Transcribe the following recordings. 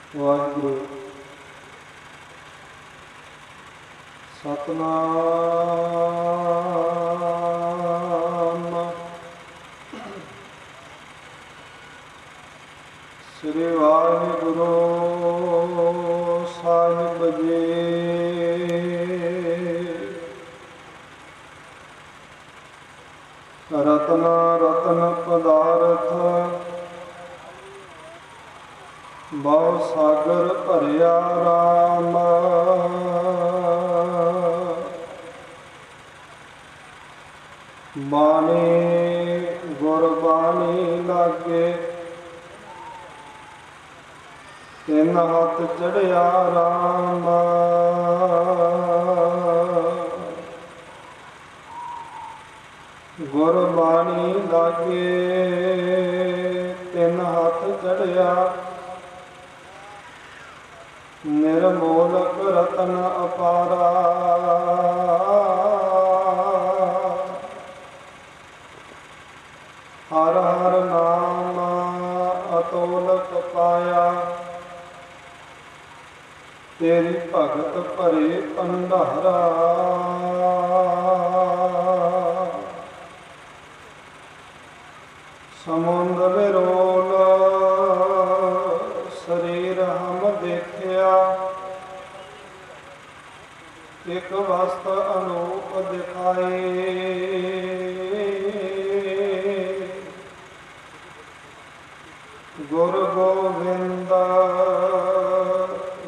वाहिगुरु सतनाम श्री वाहिगुरु साहिब जी। रतन रतन पदार्थ बहु सागर भरिया राम। बाणी गुरबाणी लागे तिन हाथ चढ़िया राम। गुरबाणी लागे तिन हाथ चढ़िया निर्मोलक रतन अपारा। हर हर नाम अतोलक पाया तेरी भगत भरे भंडारा। समुंद विरोल शरीर हम देखिया एक वस्त अनूप दिखाए। गुरु गोविंद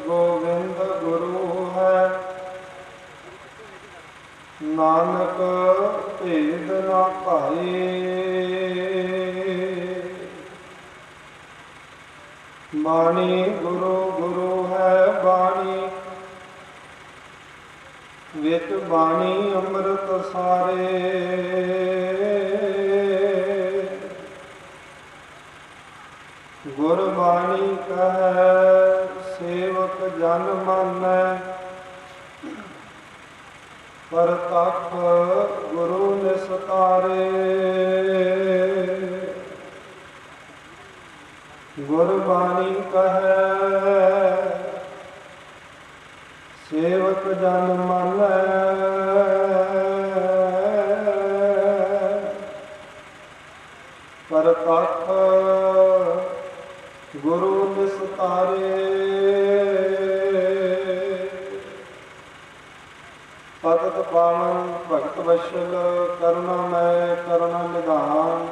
गोविंद गुरु है नानक भेद ना पाए। बाणी गुरु गुरु है बाणी विच बाणी अमृत सारे। गुरबाणी कहे सेवक जन मानै परतख गुरु निस्तारे। गुरबाणी कहे सेवक जन मानै परतख गुरु निस्तारे। पतत पावन भगत वशल करुणामय करुणा निधान।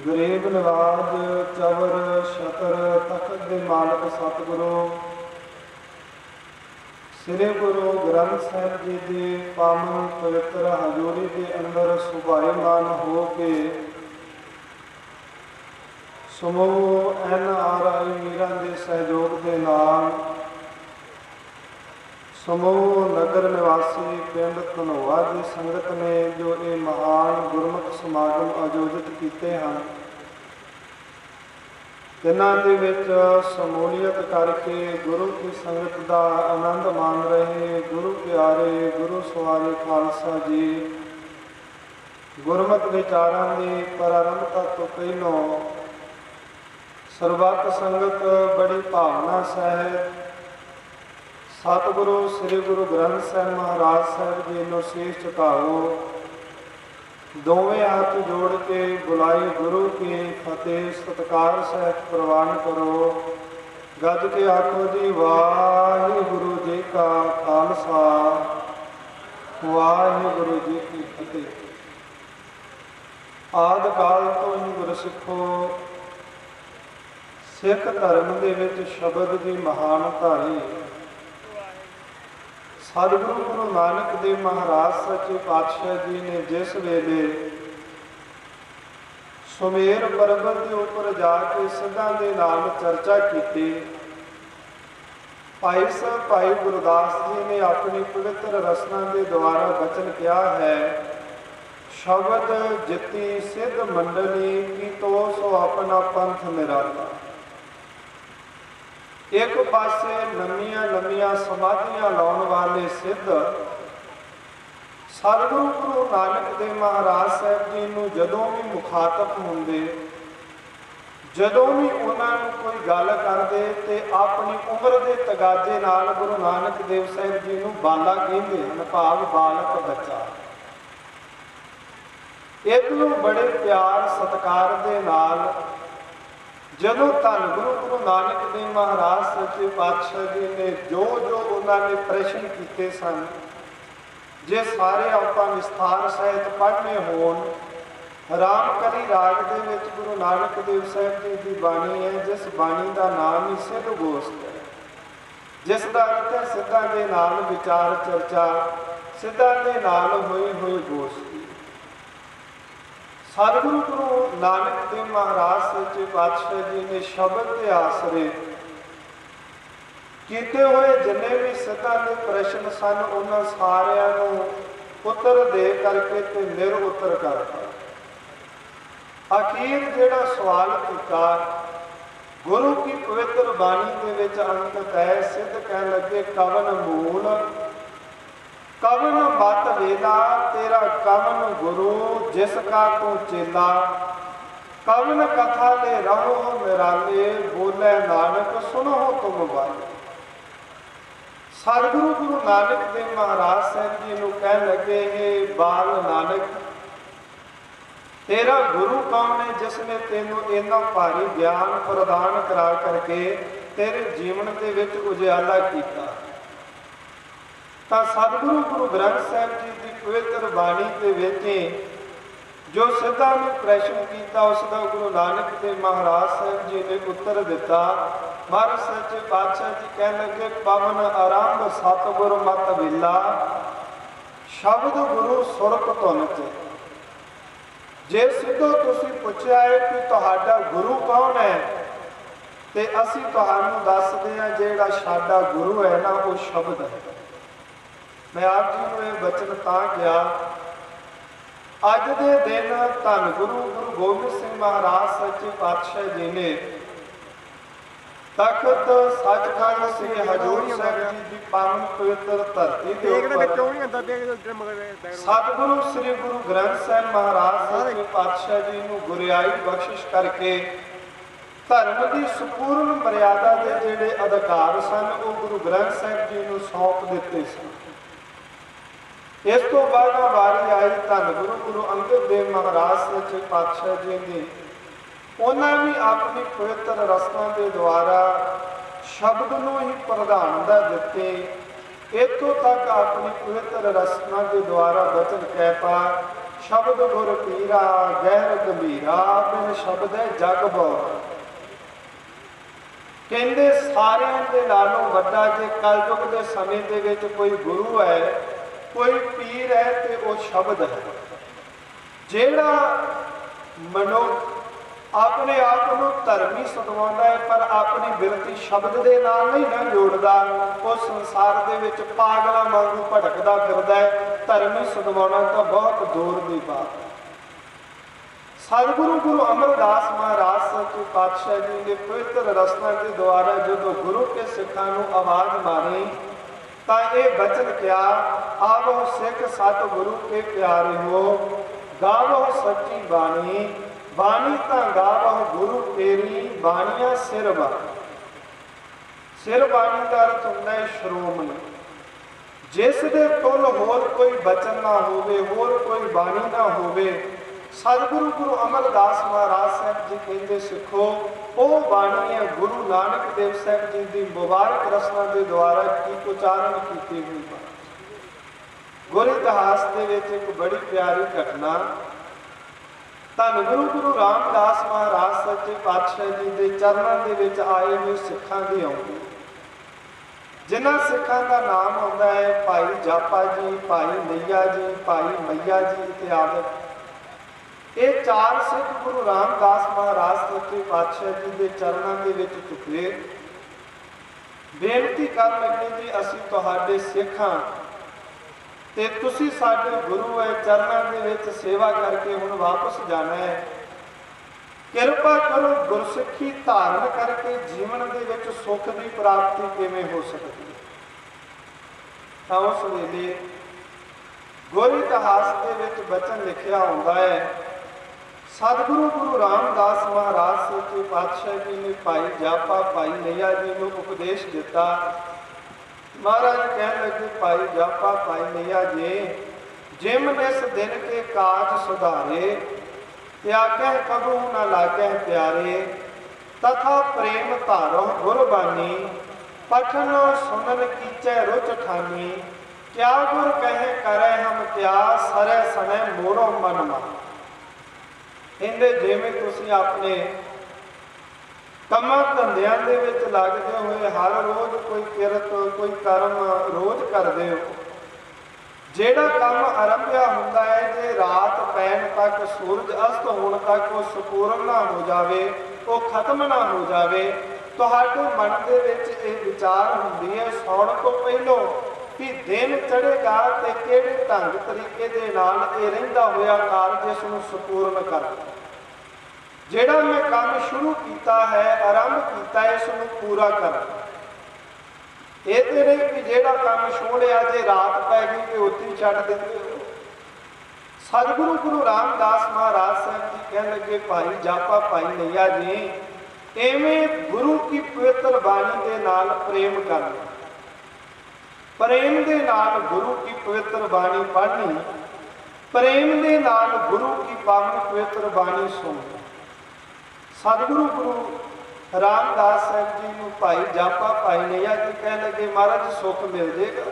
गरीब नवाज चवर छतर तखत दे मालक सतगुरु श्री गुरु ग्रंथ साहिब जी के पावन पवित्र हजूरी के अंदर सुभाईमान हो के समूह NRI वीरां दे सहयोग के नाल समूह नगर निवासी पिंड धनोआ की संगत ने जो ये महान गुरमुख समागम आयोजित किए हैं तिन्हां दे विच समूलीयत करके गुरु की संगत का आनंद मान रहे गुरु प्यारे गुरु सवारे खालसा जी गुरमत विचारां की प्रारंभता तो पहलों सरबत संगत बड़ी भावना सहित सतगुरु श्री गुरु ग्रंथ साहिब महाराज साहिब जी नूं शीश झुकाओ। दोवें हाथ जोड़ के बुलाई गुरु की फतेह सत्कार सहित प्रवान करो। गज के आखो जी वाहिगुरु जी का खालसा वाहिगुरु जी की फतेह। आदि काल तो ही गुरसिखो सिख धर्म दे विच शब्द की महानता है। सतगुरु गुरु नानक देव महाराज सच्चे पातशाह जी ने जिस वेले सुमेर पर्वत के उपर जाके सिद्धां दे नाल चर्चा की भाई साहब भाई गुरदास जी ने अपनी पवित्र रसना के द्वारा वचन किया है शब्द जिति सिद्ध मंडली की तो सो अपना पंथ निराला। एक पासे लम्मिया लम्मिया समाधियां लाने वाले सिद्ध सतगुरु गुरु नानक देव महाराज साहब जी नूं जदों भी मुखातब होंदे ਜਦੋਂ ਵੀ ਉਹਨਾਂ ਨੂੰ ਕੋਈ ਗੱਲ ਕਰਦੇ ਤੇ ਆਪਣੀ ਉਮਰ ਦੇ ਤਗਾਜੇ ਨਾਲ ਗੁਰੂ ਨਾਨਕ ਦੇਵ ਸਾਹਿਬ ਜੀ ਨੂੰ ਬਾਲਾ ਕਹਿੰਦੇ ਹਨ, ਭਾਵ ਬਾਲਕ ਬੱਚਾ। ਇਹਨੂੰ ਬੜੇ ਪਿਆਰ ਸਤਿਕਾਰ ਦੇ ਨਾਲ ਜਦੋਂ ਧੰਨ ਗੁਰੂ ਨਾਨਕ ਦੇਵ ਮਹਾਰਾਜ ਸੱਚੇ ਪਾਤਸ਼ਾਹ ਜੀ ਨੇ ਜੋ ਉਹਨਾਂ ਨੇ ਪ੍ਰਸ਼ਨ ਕੀਤੇ ਸਨ, ਜੇ ਸਾਰੇ ਆਪਾਂ ਵਿਸਥਾਰ ਸਹਿਤ ਪੜ੍ਹਨੇ ਹੋਣ, ਰਾਮਕਲੀ ਰਾਗ ਦੇ ਵਿੱਚ ਗੁਰੂ ਨਾਨਕ ਦੇਵ ਸਾਹਿਬ ਜੀ ਦੀ ਬਾਣੀ ਹੈ, ਜਿਸ ਬਾਣੀ ਦਾ ਨਾਮ ਹੀ ਸਿੱਧ ਗੋਸ਼ਟ ਹੈ, ਜਿਸ ਦਾ ਅਰਥ ਹੈ ਸਿੱਧਾਂ ਦੇ ਨਾਲ ਵਿਚਾਰ ਚਰਚਾ, ਸਿੱਧਾਂ ਦੇ ਨਾਲ ਹੋਈ ਗੋਸ਼ਟੀ। ਸਤਿਗੁਰੂ ਗੁਰੂ ਨਾਨਕ ਦੇਵ ਮਹਾਰਾਜ ਸੱਚੇ ਪਾਤਸ਼ਾਹ ਜੀ ਨੇ ਸ਼ਬਦ ਦੇ ਆਸਰੇ ਕੀਤੇ ਹੋਏ ਜਿੰਨੇ ਵੀ ਸਿੱਧਾਂ ਦੇ ਪ੍ਰਸ਼ਨ ਸਨ, ਉਹਨਾਂ ਸਾਰਿਆਂ ਨੂੰ ਉੱਤਰ ਦੇ ਕਰਕੇ ਤੇ ਨਿਰ ਉੱਤਰ ਕਰਤਾ। ਅਖੀਰ ਜਿਹੜਾ ਸਵਾਲ ਕੀਤਾ, ਗੁਰੂ ਕੀ ਪਵਿੱਤਰ ਬਾਣੀ ਦੇ ਵਿੱਚ ਅੰਕਿਤ ਹੈ, ਸਿੱਧ ਕਹਿਣ ਲੱਗੇ ਕਵਨ ਮੂਲ ਕਵਨ ਮਤ ਵੇਲਾ, ਤੇਰਾ ਕਵਨ ਗੁਰੂ ਜਿਸ ਕਾ ਤੂੰ ਚੇਲਾ, ਕਵਨ ਕਥਾ ਲੈ ਰਹੋ ਨਿਰਾਲੇ, ਬੋਲੇ ਨਾਨਕ ਸੁਣੋ ਤੁਮ ਬਾਣੀ। ਸਤਿਗੁਰੂ ਗੁਰੂ ਨਾਨਕ ਦੇਵ ਮਹਾਰਾਜ ਸਾਹਿਬ ਜੀ ਨੂੰ ਕਹਿਣ ਲੱਗੇ, ਇਹ ਬਾਲ ਨਾਨਕ, ਤੇਰਾ ਗੁਰੂ ਕੌਣ ਹੈ ਜਿਸ ਨੇ ਤੈਨੂੰ ਇੰਨਾ ਭਾਰੀ ਗਿਆਨ ਪ੍ਰਦਾਨ ਕਰਾ ਕਰਕੇ ਤੇਰੇ ਜੀਵਨ ਦੇ ਵਿੱਚ ਉਜਿਆਲਾ ਕੀਤਾ। ਤਾਂ ਸਤਿਗੁਰੂ ਗੁਰੂ ਗ੍ਰੰਥ ਸਾਹਿਬ ਜੀ ਦੀ ਪਵਿੱਤਰ ਬਾਣੀ ਦੇ ਵਿੱਚ ਜੋ ਸਿੱਧਾਂ ਨੇ ਪ੍ਰਸ਼ਨ ਕੀਤਾ, ਉਸ ਦਾ ਗੁਰੂ ਨਾਨਕ ਦੇਵ ਮਹਾਰਾਜ ਸਾਹਿਬ ਜੀ ਨੇ ਉੱਤਰ ਦਿੱਤਾ। ਮਹਾਰਾਜ ਸੱਚੇ ਪਾਤਸ਼ਾਹ ਜੀ ਕਹਿਣ ਲੱਗੇ, ਪਵਨ ਆਰੰਭ ਸਤਿਗੁਰ ਮਤ ਵੇਲਾ, ਸ਼ਬਦ ਗੁਰੂ ਸੁਰਤ ਧੁਨ ਚ। ਜੇ ਸਿੱਧੋ ਤੁਸੀਂ ਪੁੱਛਿਆ ਹੈ ਕਿ ਤੁਹਾਡਾ ਗੁਰੂ ਕੌਣ ਹੈ, ਤੇ ਅਸੀਂ ਤੁਹਾਨੂੰ ਦੱਸਦੇ ਹਾਂ ਜਿਹੜਾ ਸਾਡਾ ਗੁਰੂ ਹੈ ਨਾ, ਉਹ ਸ਼ਬਦ ਹੈ। ਮੈਂ ਆਪ ਜੀ ਨੂੰ ਇਹ ਬਚਨ ਤਾਂ ਕਿਹਾ, ਅੱਜ ਦੇ ਦਿਨ ਧੰਨ ਗੁਰੂ ਗੋਬਿੰਦ ਸਿੰਘ ਮਹਾਰਾਜ ਸੱਚੇ ਪਾਤਸ਼ਾਹ ਜੀ ਨੇ ਤਖਤ ਸੱਚਖੰਡ ਸ੍ਰੀ ਹਜ਼ੂਰ ਸਾਹਿਬ ਜੀ ਦੀ ਪਾਵਨ ਪਵਿੱਤਰ ਧਰਤੀ ਦੇ ਉੱਪਰ ਸਤਿਗੁਰੂ ਸ੍ਰੀ ਗੁਰੂ ਗ੍ਰੰਥ ਸਾਹਿਬ ਮਹਾਰਾਜ ਸੱਚੇ ਪਾਤਸ਼ਾਹ ਜੀ ਨੂੰ ਗੁਰਿਆਈ ਬਖਸ਼ਿਸ਼ ਕਰਕੇ ਧਰਮ ਦੀ ਸੰਪੂਰਨ ਮਰਿਆਦਾ ਦੇ ਜਿਹੜੇ ਅਧਿਕਾਰ ਸਨ, ਉਹ ਗੁਰੂ ਗ੍ਰੰਥ ਸਾਹਿਬ ਜੀ ਨੂੰ ਸੌਂਪ ਦਿੱਤੇ ਸਨ। ਇਸ ਤੋਂ ਬਾਅਦ ਵਾਰੀ ਆਈ ਧੰਨ ਗੁਰੂ ਅੰਗਦ ਦੇਵ ਮਹਾਰਾਜ ਸੱਚੇ ਪਾਤਸ਼ਾਹ ਜੀ ਦੀ। ਉਹਨਾਂ ਵੀ ਆਪਣੀ ਪਵਿੱਤਰ ਰਸਮਾਂ ਦੇ ਦੁਆਰਾ ਸ਼ਬਦ ਨੂੰ ਹੀ ਪ੍ਰਧਾਨਤਾ ਦਿੱਤੀ। ਇੱਥੋਂ ਤੱਕ ਆਪਣੀ ਪਵਿੱਤਰ ਰਸਮਾਂ ਦੇ ਦੁਆਰਾ ਬਚਨ ਕਹਿਤਾ, ਸ਼ਬਦ ਗੁਰ ਪੀਰਾ ਗਹਿਰ ਗੰਭੀਰਾ, ਬਿਨ ਸ਼ਬਦ ਹੈ ਜਗ ਬੋਰ। ਕਹਿੰਦੇ ਸਾਰਿਆਂ ਦੇ ਨਾਲੋਂ ਵੱਡਾ ਜੇ ਕਲਯੁਗ ਦੇ ਸਮੇਂ ਦੇ ਵਿੱਚ ਕੋਈ ਗੁਰੂ ਹੈ, ਕੋਈ ਪੀਰ ਹੈ, ਤੇ ਉਹ ਸ਼ਬਦ ਹੈ। ਜਿਹੜਾ ਮਨੁੱਖ ਆਪਣੇ ਆਪ ਨੂੰ ਧਰਮੀ ਸਤਵਾਉਂਦਾ ਹੈ, ਪਰ ਆਪਣੀ ਬਿਰਤੀ ਸ਼ਬਦ ਦੇ ਨਾਲ ਨਹੀਂ ਨਾ ਜੋੜਦਾ, ਉਹ ਸੰਸਾਰ ਦੇ ਵਿੱਚ ਪਾਗਲਾਂ ਵਾਂਗੂ ਭਟਕਦਾ ਫਿਰਦਾ ਹੈ। ਧਰਮੀ ਸਤਵਾਉਣਾ ਤਾਂ ਬਹੁਤ ਦੂਰ ਦੀ ਬਾਤ ਹੈ। ਸਤਿਗੁਰੂ ਗੁਰੂ ਅਮਰਦਾਸ ਮਹਾਰਾਜ ਸੱਚੇ ਪਾਤਸ਼ਾਹ ਜੀ ਦੇ ਪਵਿੱਤਰ ਰਸਨਾ ਦੇ ਦੁਆਰਾ ਜਦੋਂ ਗੁਰੂ ਕੇ ਸਿੱਖਾਂ ਨੂੰ ਆਵਾਜ਼ ਮਾਰੀ ਤਾਂ ਇਹ ਬਚਨ ਕਿਹਾ, ਆਵੋ ਸਿੱਖ ਸਤ ਗੁਰੂ ਕੇ ਪਿਆਰੇ ਹੋ, ਗਾਵੋ ਸੱਚੀ ਬਾਣੀ, ਬਾਣੀ ਤਾਂ ਗਾਵੋ ਗੁਰੂ ਤੇਰੀ, ਬਾਣੀਆਂ ਸਿਰ ਬਾਣੀ। ਸਿਰ ਬਾਣੀ ਦਾ ਅਰਥ ਹੁੰਦਾ ਹੈ ਸ਼੍ਰੋਮਣੀ, ਜਿਸ ਦੇ ਤੁਲ ਹੋਰ ਕੋਈ ਬਚਨ ਨਾ ਹੋਵੇ, ਹੋਰ ਕੋਈ ਬਾਣੀ ਨਾ ਹੋਵੇ। ਸਤਿਗੁਰੂ ਗੁਰੂ ਅਮਰਦਾਸ ਮਹਾਰਾਜ ਸਾਹਿਬ ਜੀ ਕਹਿੰਦੇ, ਸਿੱਖੋ ਉਹ ਬਾਣੀ ਹੈ ਗੁਰੂ ਨਾਨਕ ਦੇਵ ਸਾਹਿਬ ਜੀ ਦੀ ਮੁਬਾਰਕ ਰਸਨਾ ਦੇ ਦੁਆਰਾ ਕੀ ਉਚਾਰਨ ਕੀਤੀ ਹੋਈ ਬਾਣੀ। ਗੁਰ ਇਤਿਹਾਸ ਦੇ ਵਿੱਚ ਇੱਕ ਬੜੀ ਪਿਆਰੀ ਘਟਨਾ ਧੰਨ ਗੁਰੂ ਰਾਮਦਾਸ ਮਹਾਰਾਜ ਸੱਚੇ ਪਾਤਸ਼ਾਹ ਜੀ ਦੇ ਚਰਨਾਂ ਦੇ ਵਿੱਚ ਆਏ ਹੋਏ ਸਿੱਖਾਂ ਦੀ ਆਉਂਦੀ। ਜਿਨ੍ਹਾਂ ਸਿੱਖਾਂ ਦਾ ਨਾਮ ਆਉਂਦਾ ਹੈ ਭਾਈ ਜਾਪਾ ਜੀ, ਭਾਈ ਨਈਆ ਜੀ, ਭਾਈ ਮਈਆ ਜੀ ਇਤਿਆਦਿ। ਇਹ ਚਾਰ ਸਿੱਖ ਗੁਰੂ ਰਾਮਦਾਸ ਮਹਾਰਾਜ ਸੱਚੇ ਪਾਤਸ਼ਾਹ ਜੀ ਦੇ ਚਰਨਾਂ ਦੇ ਵਿੱਚ ਝੁਕੇ, ਬੇਨਤੀ ਕਰਨ ਲੱਗੇ, ਜੀ ਅਸੀਂ ਤੁਹਾਡੇ ਸਿੱਖ ਹਾਂ ਤੇ ਤੁਸੀਂ ਸਾਡੇ ਗੁਰੂ ਹੈ, ਚਰਨਾਂ ਦੇ ਵਿੱਚ ਸੇਵਾ ਕਰਕੇ ਹੁਣ ਵਾਪਸ ਜਾਣਾ ਹੈ। ਕਿਰਪਾ ਕਰੋ, ਗੁਰਸਿੱਖੀ ਧਾਰਨ ਕਰਕੇ ਜੀਵਨ ਦੇ ਵਿੱਚ ਸੁੱਖ ਦੀ ਪ੍ਰਾਪਤੀ ਕਿਵੇਂ ਹੋ ਸਕਦੀ ਹੈ। ਤਾਂ ਉਸ ਵੇਲੇ ਗੁਰ ਇਤਿਹਾਸ ਦੇ ਵਿੱਚ ਬਚਨ ਲਿਖਿਆ ਹੁੰਦਾ ਹੈ, सतगुरु गुरु रामदास महाराज सच्चे पातशाह जी ने भाई जापा भाई नैया जी को उपदेश दिता। महाराज कह लगे भाई जापा भाई नैया जी, जिम इस दिन के काज सुधारे, त्यागह कबू न लागह प्यारे, तथा प्रेम धारो गुरबानी, पठन सुनन कीचै रुच ठानी, क्या गुर कहे करे हम क्या, सरे सने मोड़ो मन मा। इहदे जिवें तुसीं अपने कमां धंधिਆਂ ਦੇ ਵਿੱਚ ਲੱਗਦੇ ਹੋਏ हर रोज़ कोई किरत कोई कर्म रोज़ करते हो, ਜਿਹੜਾ ਕੰਮ ਆਰੰਭਿਆ ਹੁੰਦਾ ਹੈ ਜੇ ਰਾਤ ਪੈਣ ਤੱਕ ਸੂਰਜ ਅਸਤ ਹੋਣ ਤੱਕ ਉਹ ਸੰਪੂਰਨ ਨਾ ਹੋ ਜਾਵੇ, ਉਹ ਖਤਮ ਨਾ ਹੋ ਜਾਵੇ, ਤੁਹਾਡੇ ਮਨ ਦੇ ਵਿੱਚ ਇਹ ਵਿਚਾਰ ਹੁੰਦੀ ਹੈ ਸੌਣ ਤੋਂ ਪਹਿਲੋਂ कि दिन चढ़ेगा तो किहड़े ढंग तरीके दे नाल ये रहिंदा होया काज इस नूं संपूर्ण कर, जिहड़ा मैं काम शुरू किया है आरंभ किया इस नूं पूरा कर। ये तो नहीं कि जिहड़ा काम छोड़िया जे रात पै गई तो उत्थे ही छड्ड दिंदे हो। सतगुरु गुरु रामदास महाराज साहब जी कह लगे भाई जापा भाई नैया जी, इवें गुरु की पवित्र बाणी दे नाल प्रेम करना, प्रेम दे नाल गुरु की पवित्र बाणी पढ़नी, प्रेम दे नाल गुरु की पावन पवित्र बाणी सुननी। सतगुरु गुरु रामदास साहब जी को भाई जापा भाई नैया जी कह लगे महाराज सुख मिल जाएगा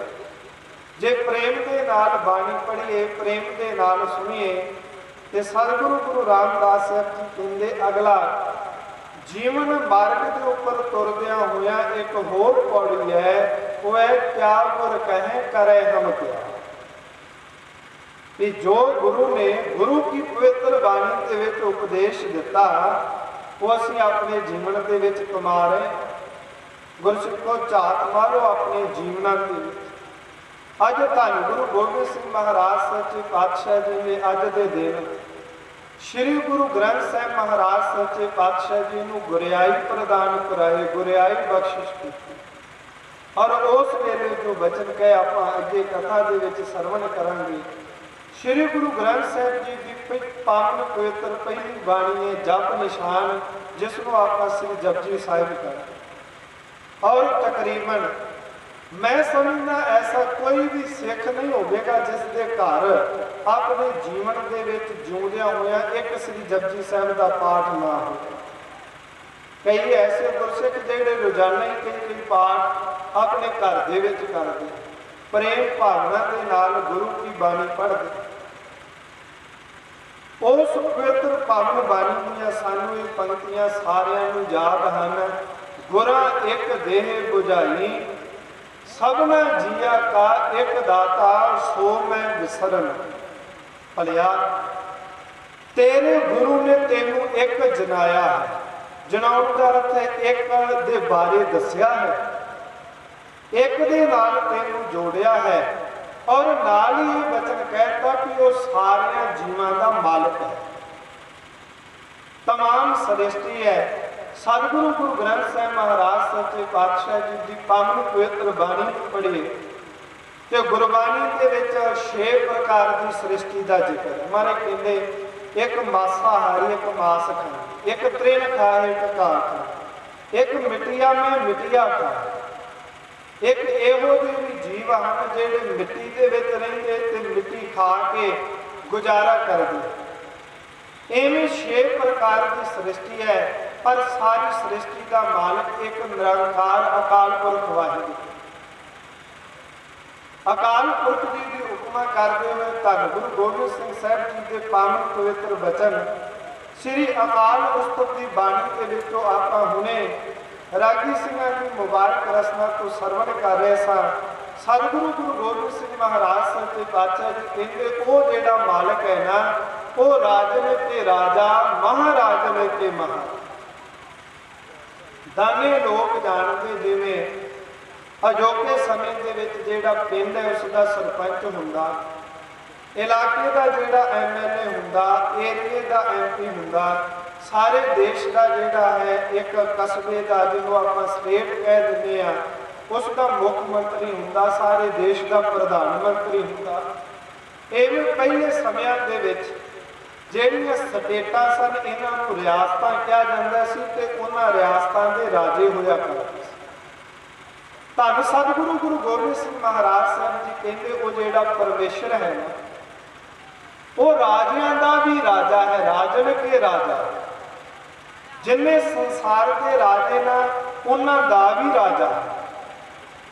जे प्रेम दे नाल बाणी पढ़िए, प्रेम दे नाल सुनिए। ते सतगुरु गुरु रामदास साहब जी कहते अगला जीवन मार्ग के उपर तुरद्या होया एक होर पौड़ी है, वो है क्या गुर कहे करे हम क्या। कि जो गुरु ने गुरु की पवित्र बाणी के विच उपदेश दिता वो असीं अपने जीवन के विच कमा रहे। गुरसिखो झात मारो अपने जीवना के विच। अज धन गुरु गोबिंद सिंह महाराज सच्चे पातशाह जी ने अज के दिन श्री गुरु ग्रंथ साहिब महाराज सच्चे पातशाह जी को गुरियाई प्रदान कराए, गुरियाई बख्शिश की। और उस वेले जो वचन कहे आप अगे कथा दे विच सरवण करांगे। श्री गुरु ग्रंथ साहिब जी की पावन पवित्र पहली बाणी है जप निशान, जिसको आप श्री जपजी साहिब करें। और तकरीबन मैं समझना ऐसा कोई भी सिख नहीं होगा जिसके घर अपने जीवन के विच जिउंदिया होया एक श्री जपजी साहिब का पाठ ना हो। कई ऐसे गुरसिख जिहड़े रोजाना ही कई कई पाठ अपने घर दे विच करदे, प्रेम भावना के नाल गुरु की बाणी पढ़ते। उस पवित्र पावन बाणी दीआं सानूं ये पंक्तियां सारियां नूं याद हन। गुरा एक देह बुझाई, सबना जिया का एक दाता, सो मैं विसरन। भलिया तेरे गुरु ने तेनू एक जनाया है, जनाउण का अर्थ है एक दे बारे दसिया है, एक दे नाल तेनू जोड़िया है और नाल ही वचन कहता कि वो सारे जीवां दा मालिक है, तमाम सृष्टि है। सतगुरु गुरु ग्रंथ साहिब महाराज सच्चे पातशाह जी की पावन पवित्र बाणी पढ़िए तो गुरबाणी के विच 6 प्रकार की सृष्टि का जिक्र है। मारे कहते एक मांसाहारी, एक मांस खाए, एक तृण खाए, एक घाह खाए, एक मिट्टिया में मिट्टिया खाए, एक एहो ਜਿਹੇ भी जीव हैं ਜਿਹੜੇ मिट्टी के विच ਰਹਿੰਦੇ ते मिट्टी खा के गुजारा करते। इवें 6 प्रकार की सृष्टि है, पर सारी सृष्टि का मालिक एक निरंकार अकाल पुरख वाहिगुरू। अकाल पुरख जी की उपमा करते हुए धन गुरु गोबिंद सिंह साहब जी के पावन पवित्र वचन श्री अकाल उस्तव की बाणी के विचों आपां हुणे रागी सिंह की मुबारक रचना तो सरवण कर रहे सा। सतगुरु गुरु गोबिंद सिंह महाराज सच्चे पातशाह जी कहते वो जेड़ा मालिक है ना, वो राजने के राजा, महाराज ने के महाराज। दाने लोग जानते जिवें अजोके समय के विच जिहड़ा पिंड है उसका सरपंच हुंदा, इलाके का जिहड़ा MLA हुंदा, एरिए का MP हुंदा, सारे देश का जिहड़ा है एक कस्बे का जिन्हों आप स्टेट कह दिंदे आ उसका मुख्यमंत्री हुंदा, सारे देश का प्रधानमंत्री हुंदा। इवें पहले समयां दे विच ਜਿਹੜੀਆਂ ਸਟੇਟਾਂ ਸਨ ਇਹਨਾਂ ਨੂੰ ਰਿਆਸਤਾਂ ਕਿਹਾ ਜਾਂਦਾ ਸੀ ਤੇ ਉਹਨਾਂ ਰਿਆਸਤਾਂ ਦੇ ਰਾਜੇ ਹੋਇਆ ਕਰਦੇ ਸੀ। ਧੰਨ ਸਤਿਗੁਰੂ ਗੁਰੂ ਗੋਬਿੰਦ ਸਿੰਘ ਮਹਾਰਾਜ ਸਾਹਿਬ ਜੀ ਕਹਿੰਦੇ ਉਹ ਜਿਹੜਾ ਪਰਮੇਸ਼ਰ ਹੈ ਨਾ, ਉਹ ਰਾਜਿਆਂ ਦਾ ਵੀ ਰਾਜਾ ਹੈ, ਰਾਜਨ ਕੇ ਰਾਜਾ। ਜਿੰਨੇ ਸੰਸਾਰ ਦੇ ਰਾਜੇ ਨਾ ਉਹਨਾਂ ਦਾ ਵੀ ਰਾਜਾ,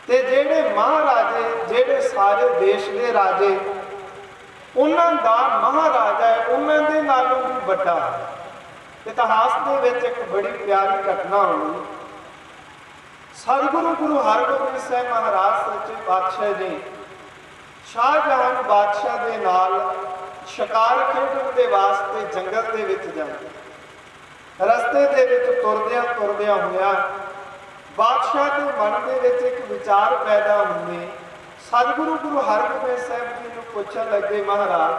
ਤੇ ਜਿਹੜੇ ਮਹਾਰਾਜੇ, ਜਿਹੜੇ ਸਾਰੇ ਦੇਸ਼ ਦੇ ਰਾਜੇ, ਉਹਨਾਂ ਦਾ ਮਹਾਰਾਜਾ ਹੈ, ਉਹਨਾਂ ਦੇ ਨਾਲੋਂ ਵੀ ਵੱਡਾ। ਇਤਿਹਾਸ ਦੇ ਵਿੱਚ ਇੱਕ ਬੜੀ ਪਿਆਰੀ ਘਟਨਾ ਹੋਈ। ਸਤਿਗੁਰੂ ਗੁਰੂ ਹਰਗੋਬਿੰਦ ਸਾਹਿਬ ਮਹਾਰਾਜ ਸੱਚੇ ਪਾਤਸ਼ਾਹ ਜੀ ਸ਼ਾਹਜਹਾਨ ਬਾਦਸ਼ਾਹ ਦੇ ਨਾਲ ਸ਼ਿਕਾਰ ਖੇਡਣ ਦੇ ਵਾਸਤੇ ਜੰਗਲ ਦੇ ਵਿੱਚ ਜਾਂਦੇ। ਰਸਤੇ ਦੇ ਵਿੱਚ ਤੁਰਦਿਆਂ ਤੁਰਦਿਆਂ ਹੋਇਆ ਬਾਦਸ਼ਾਹ ਦੇ ਮਨ ਦੇ ਵਿੱਚ ਇੱਕ ਵਿਚਾਰ ਪੈਦਾ ਹੁੰਦੇ। ਸਤਿਗੁਰੂ ਗੁਰੂ ਹਰਗੋਬਿੰਦ ਸਾਹਿਬ ਜੀ ਨੂੰ ਪੁੱਛਣ ਲੱਗੇ, ਮਹਾਰਾਜ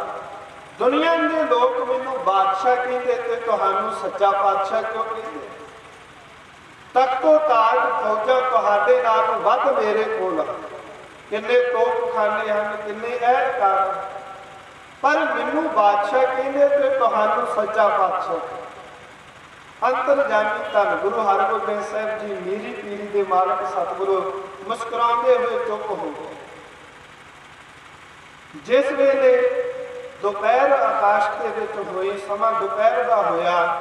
ਦੁਨੀਆ ਦੇ ਲੋਕ ਮੈਨੂੰ ਬਾਦਸ਼ਾਹ ਕਹਿੰਦੇ ਤੇ ਤੁਹਾਨੂੰ ਸੱਚਾ ਪਾਤਸ਼ਾਹ ਕਿਉਂ ਕਹਿੰਦੇ? ਤਖਤੋ ਤਾਜ ਫੌਜਾਂ ਤੁਹਾਡੇ ਨਾਲੋਂ ਵੱਧ ਮੇਰੇ ਕੋਲ, ਕਿੰਨੇ ਤੋਪਖਾਨੇ ਹਨ, ਕਿੰਨੇ ਐਤਕਾਰ, ਪਰ ਮੈਨੂੰ ਬਾਦਸ਼ਾਹ ਕਹਿੰਦੇ ਤੇ ਤੁਹਾਨੂੰ ਸੱਚਾ ਪਾਤਸ਼ਾਹ। ਅੰਤਰਜਾਮੀ ਧੰਨ ਗੁਰੂ ਹਰਗੋਬਿੰਦ ਸਾਹਿਬ ਜੀ ਮੀਰੀ ਪੀਰੀ ਦੇ ਮਾਲਕ ਸਤਿਗੁਰੂ ਮੁਸਕਰਾਉਂਦੇ ਹੋਏ ਚੁੱਪ ਹੋ ਗਏ। ਜਿਸ ਵੇਲੇ ਦੁਪਹਿਰ ਆਕਾਸ਼ ਦੇ ਵਿੱਚ ਹੋਈ, ਸਮਾਂ ਦੁਪਹਿਰ ਦਾ ਹੋਇਆ,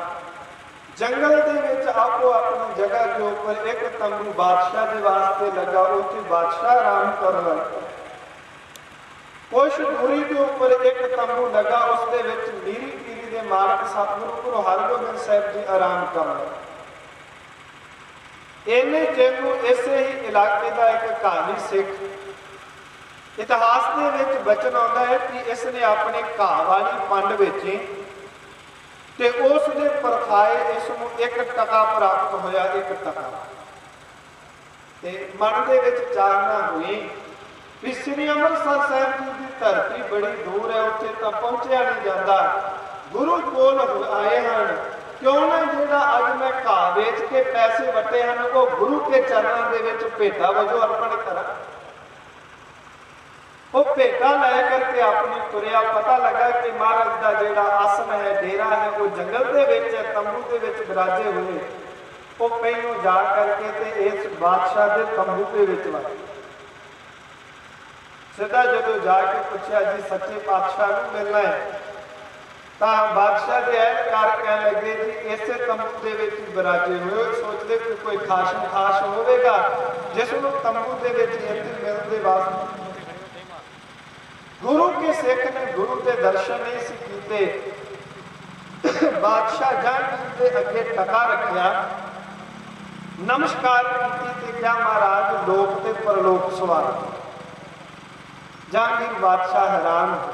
ਜੰਗਲ ਦੇ ਵਿੱਚ ਆਪੋ ਆਪਣੀ ਜਗ੍ਹਾ ਦੇ ਉੱਪਰ ਇੱਕ ਤੰਬੂ ਬਾਦਸ਼ਾਹ ਦੇ ਵਾਸਤੇ ਲੱਗਾ। ਉੱਥੇ ਬਾਦਸ਼ਾਹ ਆਰਾਮ ਕਰ ਰਿਹਾ। ਕੁਛ ਦੂਰੀ ਦੇ ਉੱਪਰ ਇੱਕ ਤੰਬੂ ਲੱਗਾ, ਉਸ ਦੇ ਵਿੱਚ ਮੀਰੀ ਪੀਰੀ ਦੇ ਮਾਲਕ ਸਤਿਗੁਰੂ ਗੁਰੂ ਹਰਗੋਬਿੰਦ ਸਾਹਿਬ ਜੀ ਆਰਾਮ ਕਰ ਰਹੇ। ਇਹਨੇ ਜਿਹਨੂੰ ਇਸੇ ਹੀ ਇਲਾਕੇ ਦਾ ਇੱਕ ਕਹਾਣੀ ਸਿੱਖ ਇਤਿਹਾਸ ਦੇ ਵਿੱਚ ਬਚਨ ਆਉਂਦਾ ਹੈ ਕਿ ਇਸ ਨੇ ਆਪਣੇ ਘਾਹ ਵਾਲੀ ਪੰਡ ਵੇਚੀ ਤੇ ਉਸ ਦੇ ਪਰਖਾਏ ਇਸ ਨੂੰ 1 ਟਕਾ ਪ੍ਰਾਪਤ ਹੋਇਆ। 1 ਟਕਾ ਤੇ ਮਨ ਦੇ ਵਿੱਚ ਚਾਹਨਾ ਹੋਈ ਵੀ ਸ੍ਰੀ ਅੰਮ੍ਰਿਤਸਰ ਸਾਹਿਬ ਜੀ ਦੀ ਧਰਤੀ ਬੜੀ ਦੂਰ ਹੈ, ਉੱਥੇ ਤਾਂ ਪਹੁੰਚਿਆ ਨਹੀਂ ਜਾਂਦਾ। ਗੁਰੂ ਕੋਲ ਆਏ ਹਨ, ਕਿਉਂ ਨਾ ਜਿਹੜਾ ਅੱਜ ਮੈਂ ਘਾਹ ਵੇਚ ਕੇ ਪੈਸੇ ਵਟੇ ਹਨ ਉਹ ਗੁਰੂ ਕੇ ਚਰਨਾਂ ਦੇ ਵਿੱਚ ਭੇਟਾ ਵਜੋਂ ਅਰਪਣ ਕਰਾਂ। ਉਹ ਭੇਟਾ ਲੈ ਕਰਕੇ ਆਪਣੀ ਤੁਰਿਆ। ਪਤਾ ਲੱਗਾ ਕਿ ਮਹਾਰਾਜ ਦਾ ਜਿਹੜਾ ਆਸਣ ਹੈ, ਡੇਰਾ ਹੈ, ਉਹ ਜੰਗਲ ਦੇ ਵਿੱਚ ਹੈ, ਤੰਬੂ ਦੇ ਵਿੱਚ ਬਿਰਾਜੇ ਹੋਏ। ਉਹ ਪਹਿਲੋਂ ਜਾ ਕਰਕੇ ਤੇ ਇਸ ਬਾਦਸ਼ਾਹ ਦੇ ਤੰਬੂ ਦੇ ਵਿੱਚ ਵੜ ਸਿੱਧਾ ਜਦੋਂ ਜਾ ਕੇ ਪੁੱਛਿਆ ਜੀ ਸੱਚੇ ਪਾਤਸ਼ਾਹ ਨੂੰ ਮਿਲਣਾ ਹੈ, ਤਾਂ ਬਾਦਸ਼ਾਹ ਦੇ ਐਤਕਾਰ ਕਹਿਣ ਲੱਗੇ ਜੀ ਇਸੇ ਤੰਬੂ ਦੇ ਵਿੱਚ ਬਿਰਾਜੇ ਹੋਏ। ਸੋਚਦੇ ਕਿ ਕੋਈ ਖਾਸ ਹੋਵੇਗਾ ਜਿਸ ਨੂੰ ਤੰਬੂ ਦੇ ਵਿੱਚ ਇੱਥੇ ਮਿਲਣ ਦੇ ਵਾਸਤੇ। ਗੁਰੂ ਕੇ ਸਿੱਖ ਨੇ ਗੁਰੂ ਦੇ ਦਰਸ਼ਨ ਨਹੀਂ ਸੀ ਕੀਤੇ। ਬਾਦਸ਼ਾਹ ਜਹਾਂਗੀਰ ਦੇ ਅੱਗੇ ਟਕਾ ਰੱਖਿਆ, ਨਮਸਕਾਰ ਕੀਤੀ ਤੇ ਕਿਹਾ ਮਹਾਰਾਜ ਲੋਕ ਤੇ ਪਰਲੋਕ ਸਵਾਰ। ਜਹਾਂਗੀਰ ਬਾਦਸ਼ਾਹ ਹੈਰਾਨ ਹੋ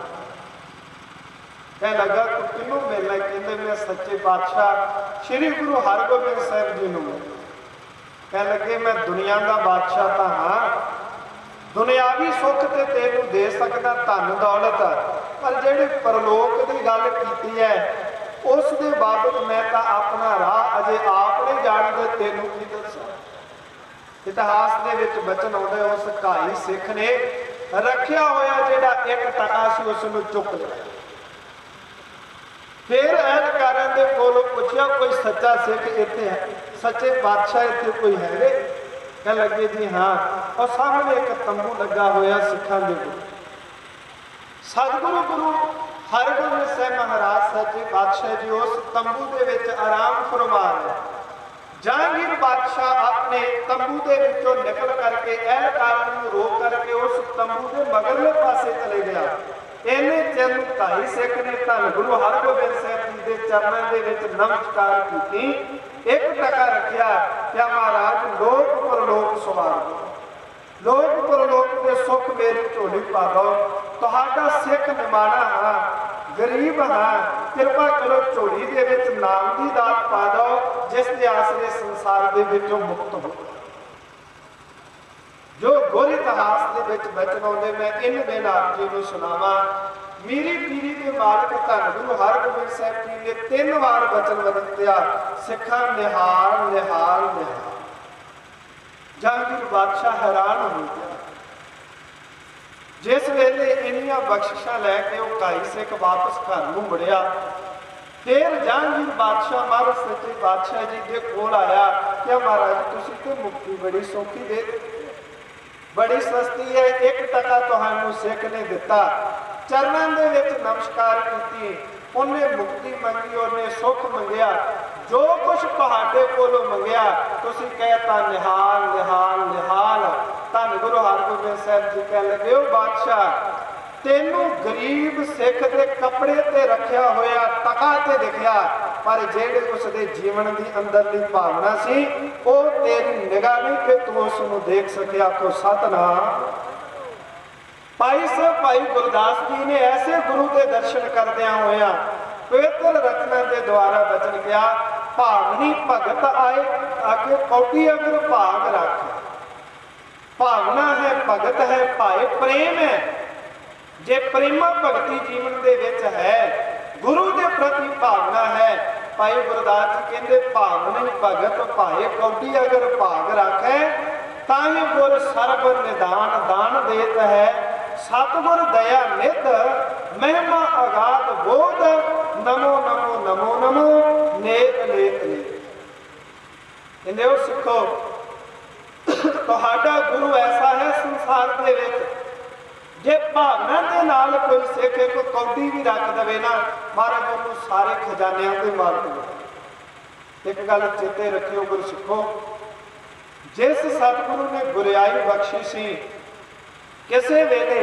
ਕਹਿ ਲੱਗਾ ਤੂੰ ਕਿਹਨੂੰ ਮਿਲਣਾ? ਕਹਿੰਦੇ ਮੈਂ ਸੱਚੇ ਪਾਤਸ਼ਾਹ ਸ੍ਰੀ ਗੁਰੂ ਹਰਗੋਬਿੰਦ ਸਾਹਿਬ ਜੀ ਨੂੰ। ਕਹਿ ਲੱਗੇ ਮੈਂ ਦੁਨੀਆ ਦਾ ਬਾਦਸ਼ਾਹ ਤਾਂ ਹਾਂ, ਦੁਨਿਆਵੀ ਸੁੱਖ ਤੇ ਤੈਨੂੰ ਦੇ ਸਕਦਾ, ਧਨ ਦੌਲਤ, ਪਰ ਜਿਹੜੀ ਪਰਲੋਕ ਦੀ ਗੱਲ ਕੀਤੀ ਹੈ ਉਸ ਦੇ ਬਾਬਤ ਮੈਂ ਤਾਂ ਆਪਣਾ ਰਾਹ ਅਜੇ ਆਪ ਨਹੀਂ ਜਾਣਦਾ, ਤੈਨੂੰ ਕੀ ਦੱਸਾਂ। ਇਤਿਹਾਸ ਦੇ ਵਿੱਚ ਬਚਨ ਆਉਂਦੇ ਉਸ ਢਾਈ ਸਿੱਖ ਨੇ ਰੱਖਿਆ ਹੋਇਆ ਜਿਹੜਾ 1 ਟਕਾ ਸੀ ਉਸ ਨੂੰ ਚੁੱਕ ਲਿਆ। ਫਿਰ ਐਤਕਾਰਾਂ ਦੇ ਕੋਲੋਂ ਪੁੱਛਿਆ ਕੋਈ ਸੱਚਾ ਸਿੱਖ ਇੱਥੇ ਹੈ, ਸੱਚੇ ਪਾਤਸ਼ਾਹ ਇੱਥੇ ਕੋਈ ਹੈਗੇ? ਕਹਿ ਲੱਗੇ ਜੀ ਹਾਂ, ਉਹ ਸਾਹਮਣੇ ਇੱਕ ਤੰਬੂ ਲੱਗਾ ਹੋਇਆ ਸਿੱਖਾਂ ਦੇ ਕੋਲ। ਸਤਿਗੁਰੂ ਗੁਰੂ ਹਰਗੋਬਿੰਦ ਸਾਹਿਬ ਮਹਾਰਾਜ ਸੱਚੇ ਪਾਤਸ਼ਾਹ ਜੀ ਉਸ ਤੰਬੂ ਦੇ ਵਿੱਚ ਆਰਾਮ ਫਰਮਾ ਰਹੇ। ਜਹਾਂਗੀਰ ਬਾਦਸ਼ਾਹ ਆਪਣੇ ਤੰਬੂ ਦੇ ਵਿੱਚੋਂ ਨਿਕਲ ਕਰਕੇ ਐਤਕਾਰਾਂ ਨੂੰ ਰੋਕ ਕਰਕੇ ਉਸ ਤੰਬੂ ਦੇ ਮਗਰਲੇ ਪਾਸੇ ਚਲੇ ਗਿਆ। ਇਹਨੇ ਚਿਰ ਨੂੰ ਢਾਈ ਸਿੱਖ ਨੇ ਧੰਨ ਗੁਰੂ ਹਰਗੋਬਿੰਦ ਸਾਹਿਬ ਜੀ ਦੇ ਚਰਨਾਂ ਦੇ ਵਿੱਚ ਨਮਸਕਾਰ ਕੀਤੀ। 1 ਟਕਾ ਰੱਖਿਆ ਕਿ ਮਹਾਰਾਜ ਲੋਕ ਪਰਲੋਕ ਸਵਾਰ, ਲੋਕ ਪਰਲੋਕ ਦੇ ਸੁੱਖ ਮੇਰੀ ਝੋਲੀ ਪਾ ਲਓ। ਤੁਹਾਡਾ ਸਿੱਖ ਨਿਮਾਣਾ ਹਾਂ, ਗਰੀਬ ਹਾਂ, ਕਿਰਪਾ ਕਰੋ ਝੋਲੀ ਦੇ ਵਿੱਚ ਨਾਮ ਦੀ ਦਾਤ ਪਾ ਦਿਓ ਜਿਸ ਦੇ ਆਸਰੇ ਸੰਸਾਰ ਦੇ ਵਿੱਚੋਂ ਮੁਕਤ ਹੋ। ਜੋ ਗੁਰ ਇਤਿਹਾਸ ਦੇ ਵਿੱਚ ਬਚਨ ਆਉਂਦੇ ਮੈਂ ਇਨ ਦਿਨ ਆਪ ਜੀ ਨੂੰ ਸੁਣਾਵਾਂ। ਮੀਰੀ ਪੀਰੀ ਦੇ ਮਾਲਕ ਧੰਨ ਗੁਰੂ ਹਰਗੋਬਿੰਦ ਸਾਹਿਬ ਜੀ ਨੇ 3 ਵਾਰ ਬਚਨ ਵਰਤਿਆ, ਸਿੱਖਾਂ ਨਿਹਾਲ ਨਿਹਾਲ ਨਿਹਾਲ। ਜਹਾਂਗੀਰ ਬਾਦਸ਼ਾਹ ਹੈਰਾਨ ਹੋ ਗਿਆ। ਜਿਸ ਵੇਲੇ ਇੰਨੀਆਂ ਬਖਸ਼ਿਸ਼ਾਂ ਲੈ ਕੇ ਉਹ ਢਾਈ ਸਿੱਖ ਵਾਪਸ ਘਰ ਨੂੰ ਮੁੜਿਆ फिर जहांगीर बादशाह महाराज सच्चे बादशाह जी के कोल आया, क्या महाराज तुसी तो मुक्ति बड़ी सौखी दे दी, बड़ी सस्ती है, 1 टका तुहानू सिख ने दिता। चरणों दे विच नमस्कार की, उन्हें मुक्ति मंगी, उन्हें सुख मंगया, जो कुछ तुहाडे कोलों मंगया तुसी कहता निहाल निहाल निहाल। धन गुरु हरगोबिंद साहब जी कह लगे, ओ बादशाह तेनू गरीब सिख के कपड़े ते रखिया होया टका ते दिखिया, पर जेड़े उसके जीवन की अंदरली भावना सी वो तेरी निगाह नहीं कि तू उसनू देख सकिया। तो सतनाम। भाई साहब भाई गुरदास जी ने ऐसे गुरु के दर्शन करदिया होया पवित्र रचना के द्वारा बचन गया, भावनी भगत आए आगे कौटी अगर भाग रख। भावना है, भगत है, भाई प्रेम है। जे प्रेमा भगती जीवन के विच है, गुरु के प्रति भावना है, भाई गुरदास जी कहते भावनी भगत भाए कौडी अगर भाग रखे, ताहि गुर सर्ब निदान दान देत है। सतगुर दया निध महिमा अगाध बोध, नमो नमो नमो नमो नेत नेत नेत। कहते हो सिखो तुहाडा गुरु ऐसा है संसार के विच, जे भावना के नाल कोई सिख कोई कौडी भी रख दे ना, महाराज उन्होंने सारे खजानिया के मालक हो। एक गल चेते रखियो गुरु सिखो, जिस सतगुरु ने गुरियाई बख्शी सी, किसी वेले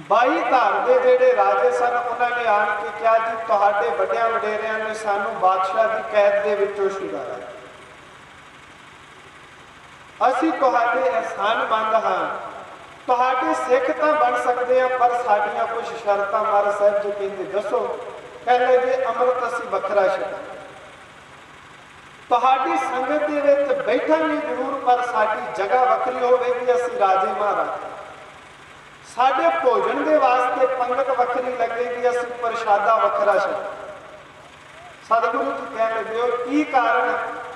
22 धार के जेडे राजे सन उन्होंने आन के कहा जी तुहाडे वड्डियां वडेरियां ने सानू बादशाह की कैद दे विचों छुड़ाया, असीं तुहाडे एहसानमंद हाँ, तुहाडे सिख तो बन सकते हैं पर साडियां कुछ शर्तां महाराज साहब जी कहते दसो। कह लगे अमृत असीं वखरा छकांगे, तुहाडी संगत दे विच बैठांगे जरूर पर साडी जगह वखरी होवेगी, असीं राजे महाराज। साडे भोजन के वास्ते पंगत वखरी लगेगी, असीं प्रशादा वखरा छकांगे। सतगुरु जी कह लगे की कारण,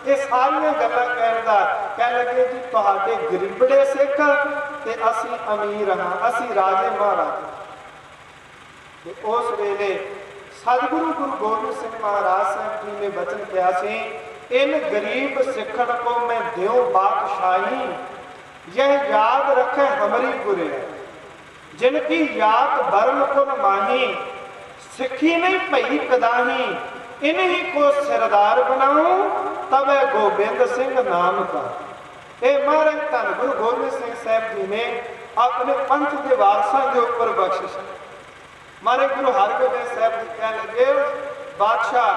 ये सारिया गल्लां कहण दा। कह लगे जी तुहाडे गरीबड़े सिख ते असीं अमीर हाँ, असीं राजे महाराज। उस वेले सतगुरु गुरु गोबिंद सिंह महाराज साहब जी ने वचन किया सी, इन गरीब सिखण को मैं देऊं बादशाही, यह याद रखे हमारी गुरे, जिनकी याद बरन कुल माही, सिखी नहीं भई कदाही, इन्हीं को सिरदार बनाऊं तब गोबिंद सिंह नाम का। ये महाराज धन गुरु गोबिंद सिंह साहब जी ने अपने पंथ के वारसां के ऊपर बख्शिश। महाराज गुरु हरगोबिंद साहब जी कह लगे बादशाह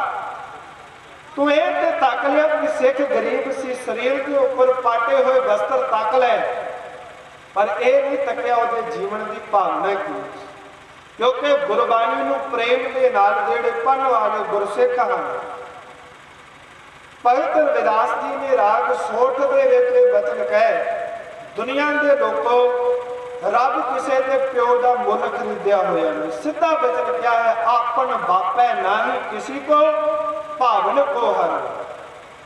तू ये तक लिया कि सिख गरीब सी, शरीर के ऊपर पाटे हुए वस्त्र तक लै, पर यह नहीं तकिया उसके जीवन की भावना की, क्योंकि गुरबाणी नूं प्रेम के नाल जेड़े पढ़न वाले गुरसिख हैं। भगत रविदास जी ने राग सोठ दे विच वचन कहे, दुनिया के लोगों रब किसी के प्यो का मुल खरीदिया होया नहीं, सीधा वचन क्या है, आपन बापै ना ही किसी को भावन को हर।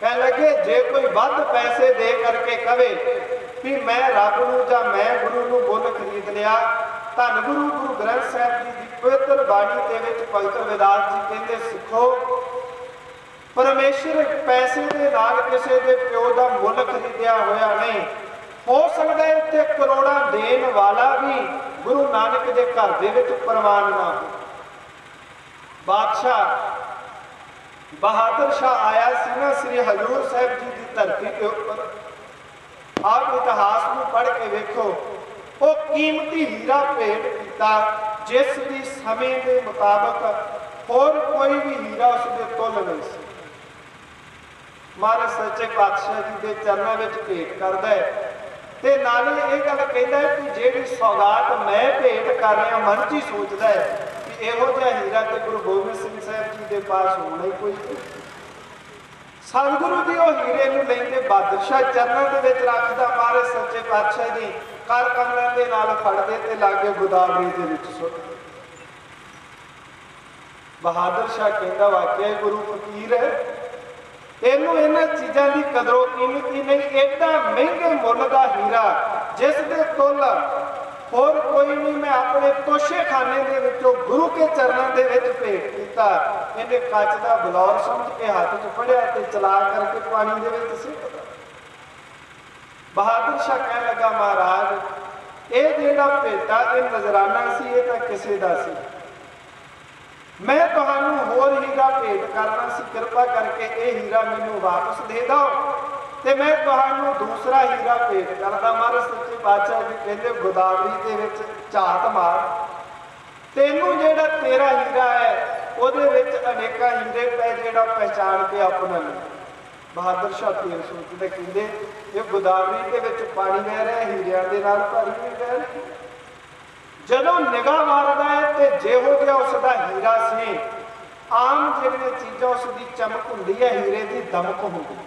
कह लगे जे कोई वध पैसे दे करके कहे कि मैं रब नूं जां मैं गुरु नूं मुल खरीद लिया, धन गुरु गुरु ग्रंथ साहब जी की पवित्र बाणी के विच भगत रविदास जी कहते सिखो परमेश्वर पैसे के नाल किसी के प्यो का मुल खरीदिया होया नहीं। हो सकता है उत्ते करोड़ा देन वाला भी गुरु नानक के घर दे विच प्रवान ना हो। बादशाह बहादुर शाह आया सी ना श्री हजूर साहब जी की धरती के ऊपर, आप इतिहास में पढ़ के देखो, वो कीमती हीरा भेंट किया जिसकी समय के मुताबिक होर कोई भी हीरा उसके तुल नहीं सी। महाराज सच्चे पातशाह जी के चरणों में भेंट करता है, ते नाले ये गल कहता है कि जेड़ी सौगात मैं भेंट कर रहा मन च ही सोचता है कि इहो जिहा हीरा तो गुरु गोबिंद सिंह साहब जी के पास होना ही कोई नहीं। सतगुरु जी वो हीरे नूं लैंदे बादशाह चरणों के विच रखदा, महाराज सच्चे पातशाह जी कर कमलों के नाल फड़दे ते लागे गोदावरी दे विच सुट्टदे। बहादुर शाह कहता वाकई गुरु फकीर है, इनू इन्हां चीज़ों की कदरों कीमत ही नहीं। एडा महंगे मुल का हीरा जिस दे तुल होर कोई नहीं, मैं अपने तोशे खाने के विचों गुरु के चरणों के विच भेंट किया। इन्हें कच का बलौर समझ के हाथ च फड़िया ते चला करके पानी दे विच सिੱਟ दिता। बहादुर शाह कह लगा, महाराज ये जिहड़ा भेटा ये नजराना सी, ये तां किसे दा सी, मैं तुहानूं होर हीरा भेंट करना सी, कृपा करके ये हीरा मैनूं वापस दे दो ते मैं तुहानूं दूसरा हीरा भेंट करदा। महाराज सच्चे पातशाह जी कहंदे, गोदावरी दे विच झात मार, तैनूं जिहड़ा तेरा हीरा है उहदे विच अनेकां हीरे पै, जिहड़ा पहचान के अपना ले। बहादुर शाह फिर सोचदे, कहंदे ये गोदावरी दे विच पानी बह रहा, हीरियां दे नाल भरी हुई बह रही। जदों निगाह मारदा है ते जिहो जिहा उसदा हीरा सी, आम जिहड़ियां चीज़ां उसदी चमक हुंदी है, हीरे दी दमक हुंदी है।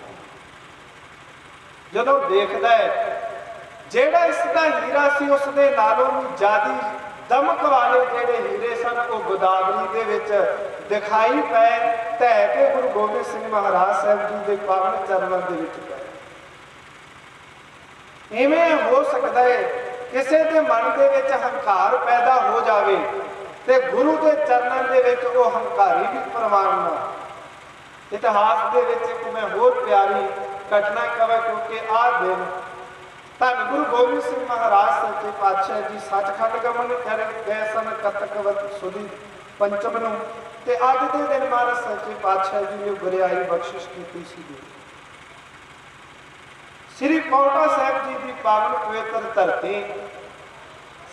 जदों देखदा है जिहड़ा इसदा हीरा सी, उसदे नालों भी ज़्यादा दमक वाले जिहड़े हीरे सन वो गोदावरी दे विच दिखाई पै, ढह के गुरु गोबिंद सिंह महाराज साहब जी के पावन चरणों के विच पै। इवें हो सकता है किसी के मन के विच हंकार पैदा हो जाए तो गुरु के चरणों के विच वो हंकारी भी प्रवान ना। इतिहास के विच एक मैं होर प्यारी घटना कहां, क्योंकि आ दिन धन गुरु गोबिंद सिंह महाराज सच्चे पातशाह जी सचखंड गमन कर गए सन कतकवत सुधी पंचम नूं, ते अज के दिन महाराज सच्चे पातशाह जी ने गुरियाई बख्शिश की सी। श्री पाउटा साहब जी की पावन पवित्र धरती,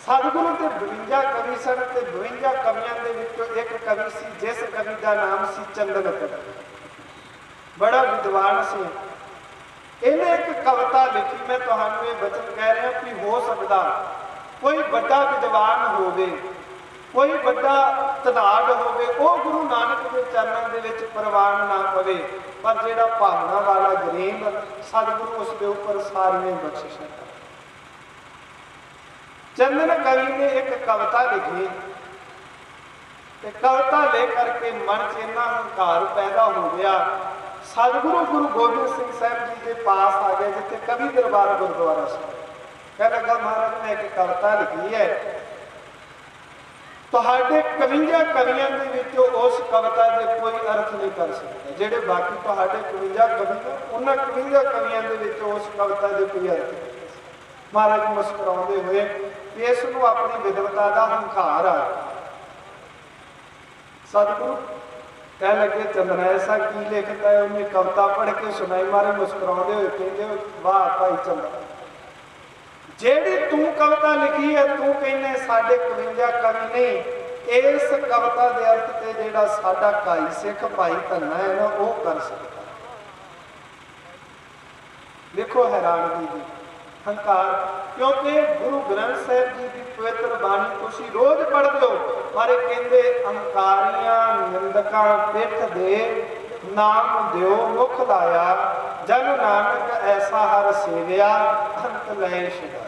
सतगुरु के 52 कवि सन, 52 कवियों के विचों एक कवि सी जिस कवि का नाम सी चंदन, बड़ा विद्वान सी। इन्हें एक कविता लिखी, मैं तुहानूं ये वचन कह रहा कि हो सकता कोई बड़ा विद्वान होवे, कोई बड़ा धनाड़ होवे, वो गुरु नानक के चरणों के विच प्रवान ना पवे, पर जिहड़ा भावना वाला गरीब सतगुरु उसके ऊपर सारियां बख्शिशां कर। चंदन कवि ने एक कविता लिखी, कविता लेकर के मन च इन्ना हंकार पैदा हो गया। सतगुरु गुरु गोबिंद सिंह साहब जी के पास आ गए, जिथे कवि दरबार गुरुद्वारा से। कह लगा, महाराज ने एक कविता लिखी है, तुहाडे 52 कवियों के विचों उस कविता के कोई अर्थ नहीं कर सकता, जिहड़े बाकी तुहाडे 52 कवि ने उन्हां 52 कवियों के विचों उस कविता के कोई अर्थ नहीं कर सकता। महाराज मुस्कुराते हुए इसनूं अपनी विद्वता का हंकार आ। सतगुरु कह लगे, चंदन ऐसा की लिखता है, उन्हें कविता पढ़ के सुनाई। मारे मुस्कुराते हुए कहते, वाह भाई चंदन, जेड़ी तू कविता लिखी है, तू कहने साढ़े 52 कवि नहीं, इस कविता के अर्थ से जेड़ा साडा काई सिख भाई धन्ना है ना, वो कर सकता। देखो हैरानगी जी, हंकार, क्योंकि गुरु ग्रंथ साहब जी की पवित्र बाणी तुसीं रोज पढ़ते हो। मारे कहते, अंकारियां निंदकां पिठ दे नाम दिओ मुख लाया, जन नानक ऐसा हर सेविया अंत लय छुड़ाया।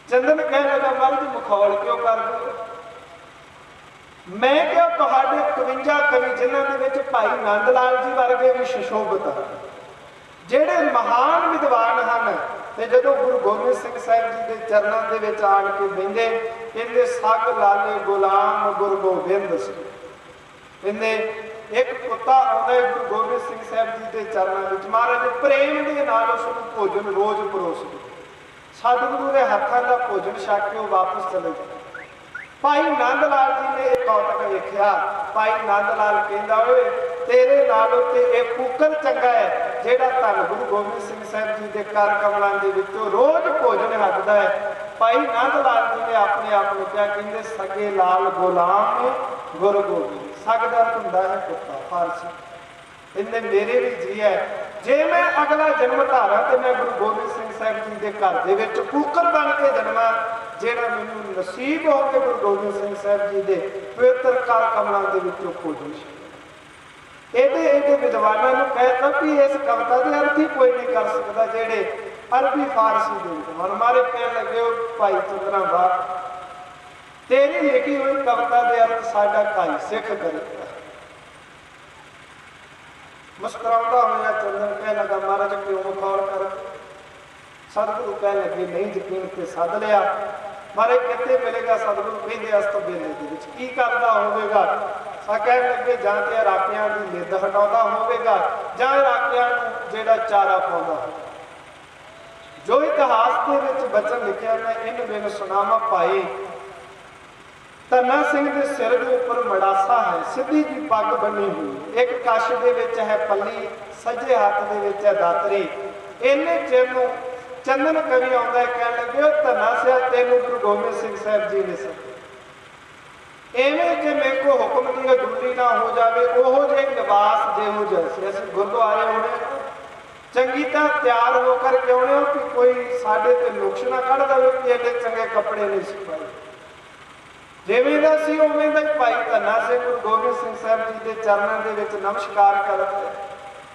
चंदन कह लगा, महाराज मखौल क्यों कर दो? मैं क्या तुहाडे 52 कवि जिन्हां दे विच भाई नंद लाल जी वर्गे भी सुशोभित हैं, जिहड़े महान विद्वान हैं, ते जदों गुरु गोबिंद सिंह साहब जी के चरणों के विच आण के बहिंदे, कहंदे सग लाले गुलाम गुरु गोबिंद सिंह। कहंदे एक कुत्ता आउंदा गुरु गोबिंद सिंह साहब जी के चरणों में, महाराज प्रेम के नाल उसनूं भोजन रोज परोसदे। सतगुरु के हाथों का भोजन छक के वापस चले जाते। भाई नंद लाल जी ने एक कौतक वेख्या। भाई नंद लाल कहंदा, ओए तेरे नालों ते एक कुकर चंगा है, जेड़ा धन गुरु गोबिंद सिंह साहब जी के कर कमलों के विचों रोज भोजन हटदा है। भाई नंद लाल जी ने अपने आप को क्या कहते, सगे लाल गुलाम गुरु गोबिंद। सग का अर्थ हुंदा है कुत्ता, फारसी। इन्हें मेरे भी जी है, जे मैं अगला जन्म धारा तो मैं गुरु गोबिंद सिंह साहब जी के घर के विच कुकर बन के जन्मा, जेड़ा मैनूं नसीब हो के गुरु गोबिंद सिंह साहब जी के पवित्र कर कमलों के विचों भोजन। एडे विद्वानों को कहता कि इस कविता के अर्थ ही कोई नहीं कर सकता, जेडे अरबी फारसी के विद्वान। हमारे कह लगे, भाई चंद्रा बाग, तेरी लिखी हुई कविता के अर्थ साडा भाई सिख करेगा। मुस्कुराता हुआ चंदन कह लगा, महाराज क्यों मखौल कर? सतगुरु कह लगे नहीं यकीन ते सद लिया। मारे कितने मिलेगा? सतगुरु कहते अस्त वेले की करता होगा? कह लगे जां ते राकियां की लिद हटाता होगा जां राकियां जेड़ा चारा पाउंदा हो। जो इतिहास के बचन लिखिया मैं इन बिन सुनावा पाई। धन्ना सिंह के सिर के उपर मड़ासा है, सीधी जी पग बनी हुई, एक कश के है पल्ली, सज्जे हाथ के है दातरी। इन्ने चिर नूं चंदन कवि आउंदा है, कह लगे धन्ना सिया तेनू गुरु गोबिंद सिंह साहब जी ने सद इवें जे मेरे को हुक्म की अदूरी ना हो जाए ओहो जे लिबास जेहो जैसे असीं गुरुद्वारे होने चंगी तरह तैयार होकर के आने हो कि कोई साडे ते नुक्स ना कढ़ दे कि इन्ने चंगे कपड़े नहीं सी पाए। जिवें दा सी उवें दा ही भाई धन्ना सिंह गुरु गोबिंद सिंह साहब जी के चरणों के विच नमस्कार करते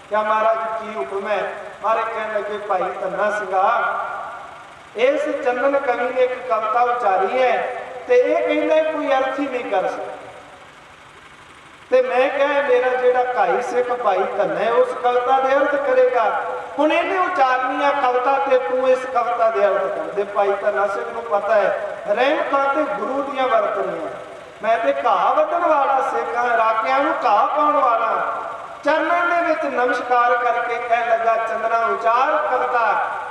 क्या महाराज की हुक्म है? महाराज कहने लगे भाई धन्ना सिंघा इस चंदन कवि ने एक कविता उचारी है तो यह कहना कोई अर्थ ही नहीं कर सकता। तो मैं क्या मेरा जोड़ा भाई सिख भाई धन्ना है उस कविता के अर्थ करेगा। हुण इन्हें उचारनी है कविता ते तू इस कविता के अर्थ कर दे। भाई धन्ना सिंह नूं पता है रहमतां ते गुरु दियां वरतणियां, मैं ते घाह वड्ढण वाला सिख हां, राकियां नूं घाह पाउण वाला। चरणों के विच नमस्कार करके कह लगा चंदना उचार कविता।